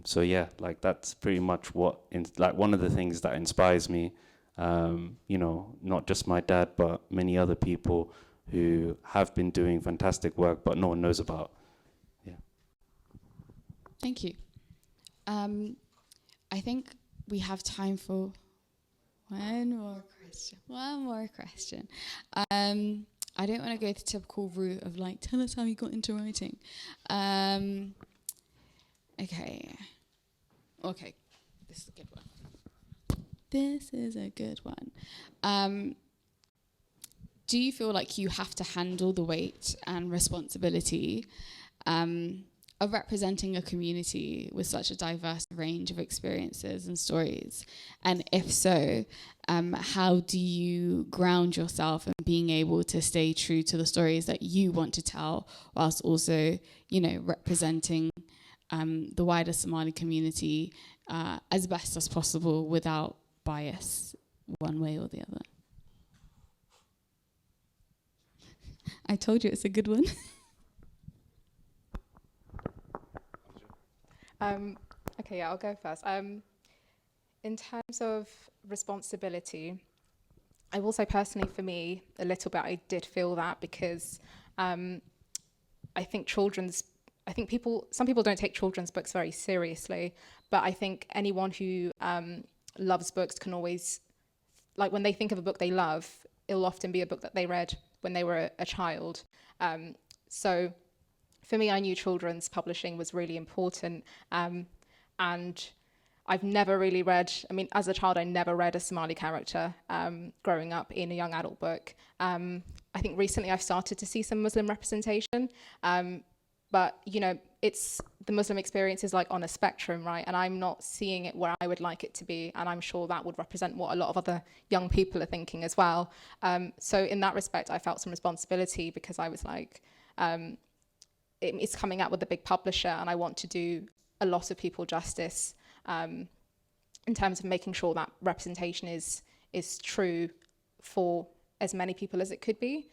So yeah, like that's pretty much what, like one of the things that inspires me. You know, not just my dad, but many other people who have been doing fantastic work, but no one knows about. Yeah. Thank you. I think we have time for one more question. One more question. I don't want to go the typical route of like, tell us how you got into writing. Okay. Okay. This is a good one. This is a good one. Do you feel like you have to handle the weight and responsibility of representing a community with such a diverse range of experiences and stories? And if so, how do you ground yourself in being able to stay true to the stories that you want to tell, whilst also, you know, representing the wider Somali community as best as possible without bias one way or the other? I told you it's a good one. Okay, yeah, I'll go first. In terms of responsibility, I will say personally for me, a little bit, I did feel that because I think some people don't take children's books very seriously, but I think anyone who loves books can always, like when they think of a book they love, it'll often be a book that they read when they were a child. So for me, I knew children's publishing was really important. And I've never really read, I mean, as a child, I never read a Somali character growing up in a young adult book. I think recently I've started to see some Muslim representation. But, you know, the Muslim experience is like on a spectrum, right? And I'm not seeing it where I would like it to be. And I'm sure that would represent what a lot of other young people are thinking as well. So in that respect, I felt some responsibility because I was like, it's coming out with a big publisher and I want to do a lot of people justice in terms of making sure that representation is true for as many people as it could be.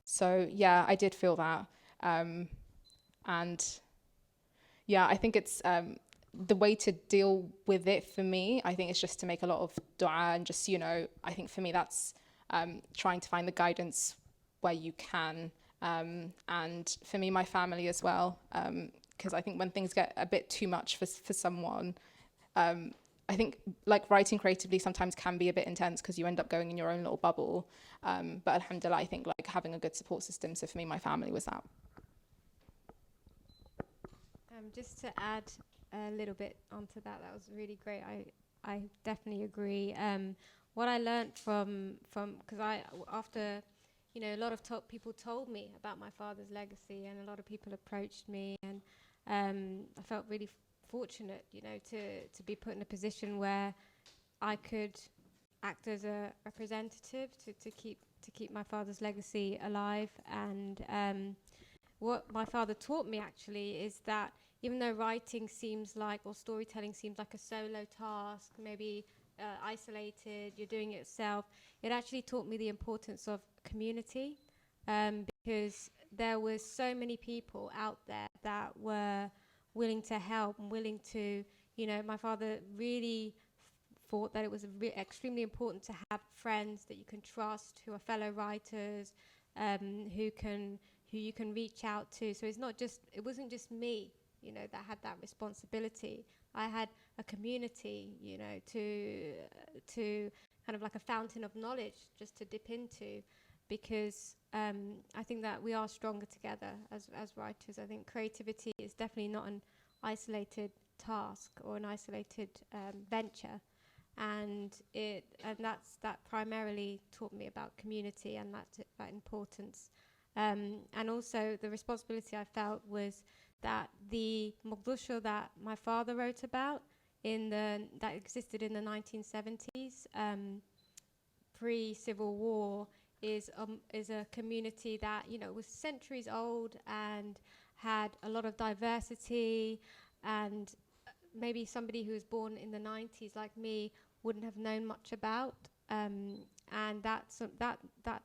So yeah, I did feel that. And yeah, I think it's the way to deal with it for me, I think it's just to make a lot of dua and just, you know, I think for me that's trying to find the guidance where you can. And for me, my family as well, because I think when things get a bit too much for someone, I think like writing creatively sometimes can be a bit intense because you end up going in your own little bubble. But alhamdulillah, I think like having a good support system. So for me, my family was that. Just to add a little bit onto that was really great. I definitely agree. What I learned from because after, you know, a lot of people told me about my father's legacy, and a lot of people approached me, and I felt really fortunate, you know, to be put in a position where I could act as a representative to keep my father's legacy alive. And what my father taught me actually is that even though writing seems like, or storytelling seems like a solo task, maybe isolated, you're doing it yourself, it actually taught me the importance of community, because there was so many people out there that were willing to help and willing to, you know, my father really thought that it was extremely important to have friends that you can trust, who are fellow writers, who you can reach out to. So it wasn't just me, you know, that had that responsibility. I had a community, you know, to kind of like a fountain of knowledge just to dip into, because I think that we are stronger together as writers. I think creativity is definitely not an isolated task or an isolated venture, and that primarily taught me about community and that importance. And also the responsibility I felt was that the Mogadishu that my father wrote about that existed in the 1970s, pre-Civil War, is a community that, you know, was centuries old and had a lot of diversity, and maybe somebody who was born in the 90s like me wouldn't have known much about. And that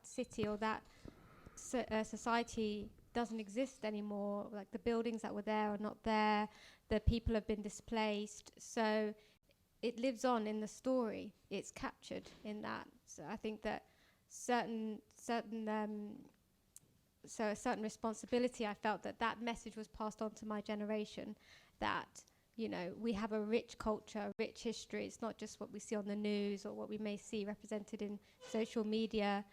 city or that society doesn't exist anymore. Like the buildings that were there are not there. The people have been displaced. So it lives on in the story. It's captured in that. So I think that a certain responsibility, I felt that message was passed on to my generation, that, you know, we have a rich culture, a rich history. It's not just what we see on the news or what we may see represented in social media.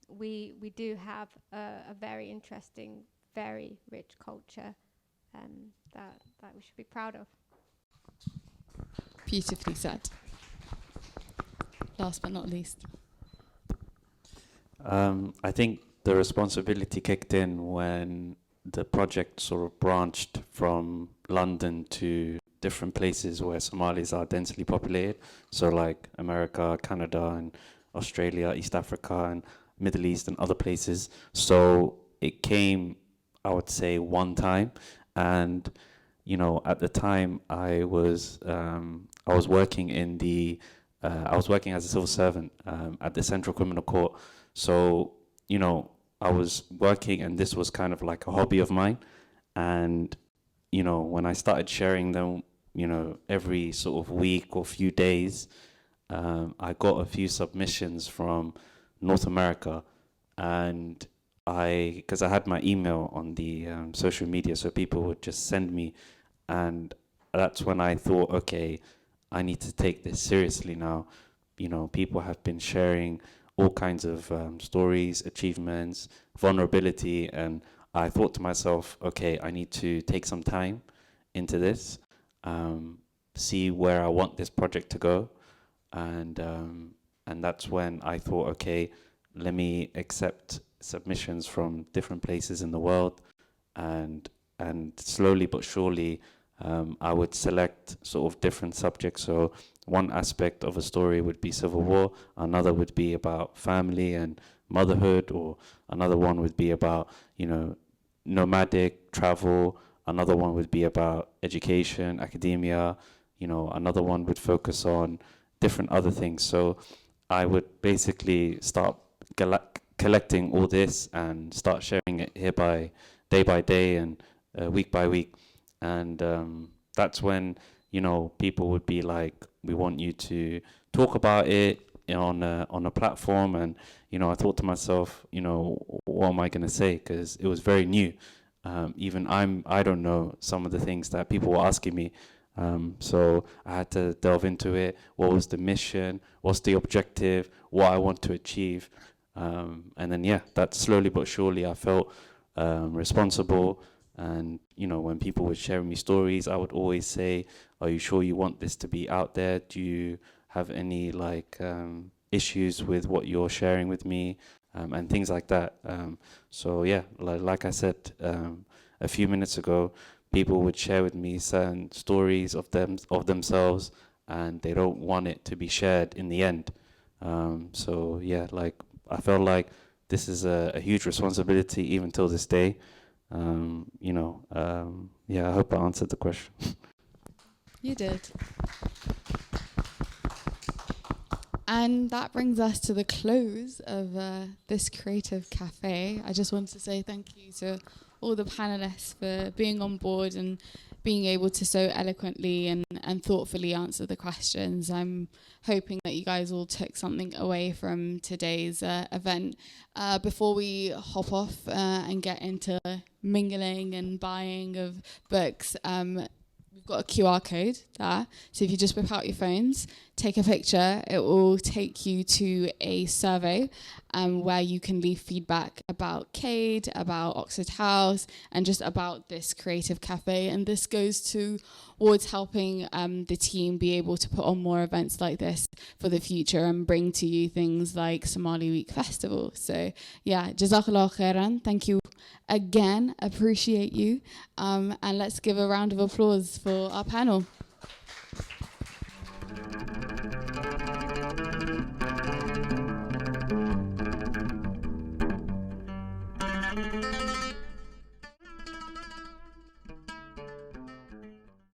We do have a very interesting, very rich culture that we should be proud of. Beautifully said. Last but not least. I think the responsibility kicked in when the project sort of branched from London to different places where Somalis are densely populated. So like America, Canada, and Australia, East Africa, and Middle East, and other places. So it came, I would say, one time. And, you know, at the time I was working in I was working as a civil servant at the Central Criminal Court. So, you know, I was working, and this was kind of like a hobby of mine. And, you know, when I started sharing them, you know, every sort of week or few days, I got a few submissions from North America. And because I had my email on the social media, so people would just send me. And that's when I thought, okay, I need to take this seriously now. You know, people have been sharing all kinds of stories, achievements, vulnerability, and I thought to myself, okay, I need to take some time into this, see where I want this project to go, and that's when I thought, okay, let me accept submissions from different places in the world, and slowly but surely, I would select sort of different subjects. So one aspect of a story would be civil war, another would be about family and motherhood, or another one would be about, you know, nomadic travel, another one would be about education, academia, you know, another one would focus on different other things. So I would basically start collecting all this and start sharing it day by day and week by week. And that's when, you know, people would be like, we want you to talk about it on a platform. And, you know, I thought to myself, you know, what am I going to say? Because it was very new. Even I don't know some of the things that people were asking me. So I had to delve into it. What was the mission? What's the objective? What I want to achieve? And then, yeah, that slowly but surely I felt responsible. And, you know, when people would share me stories, I would always say, are you sure you want this to be out there? Do you have any like issues with what you're sharing with me? And things like that. So yeah, like I said a few minutes ago, people would share with me certain stories of themselves, and they don't want it to be shared in the end. So yeah, like I felt like this is a huge responsibility even till this day. You know, yeah, I hope I answered the question. You did. And that brings us to the close of this creative cafe. I just want to say thank you to all the panelists for being on board and being able to so eloquently and thoughtfully answer the questions. I'm hoping that you guys all took something away from today's event. Before we hop off and get into mingling and buying of books, we've got a QR code there. So if you just whip out your phones, take a picture, it will take you to a survey where you can leave feedback about Cade, about Oxford House, and just about this creative cafe. And this goes towards helping the team be able to put on more events like this for the future and bring to you things like Somali Week Festival. So yeah, Jazakallah khairan. Thank you again. Appreciate you. And let's give a round of applause for our panel.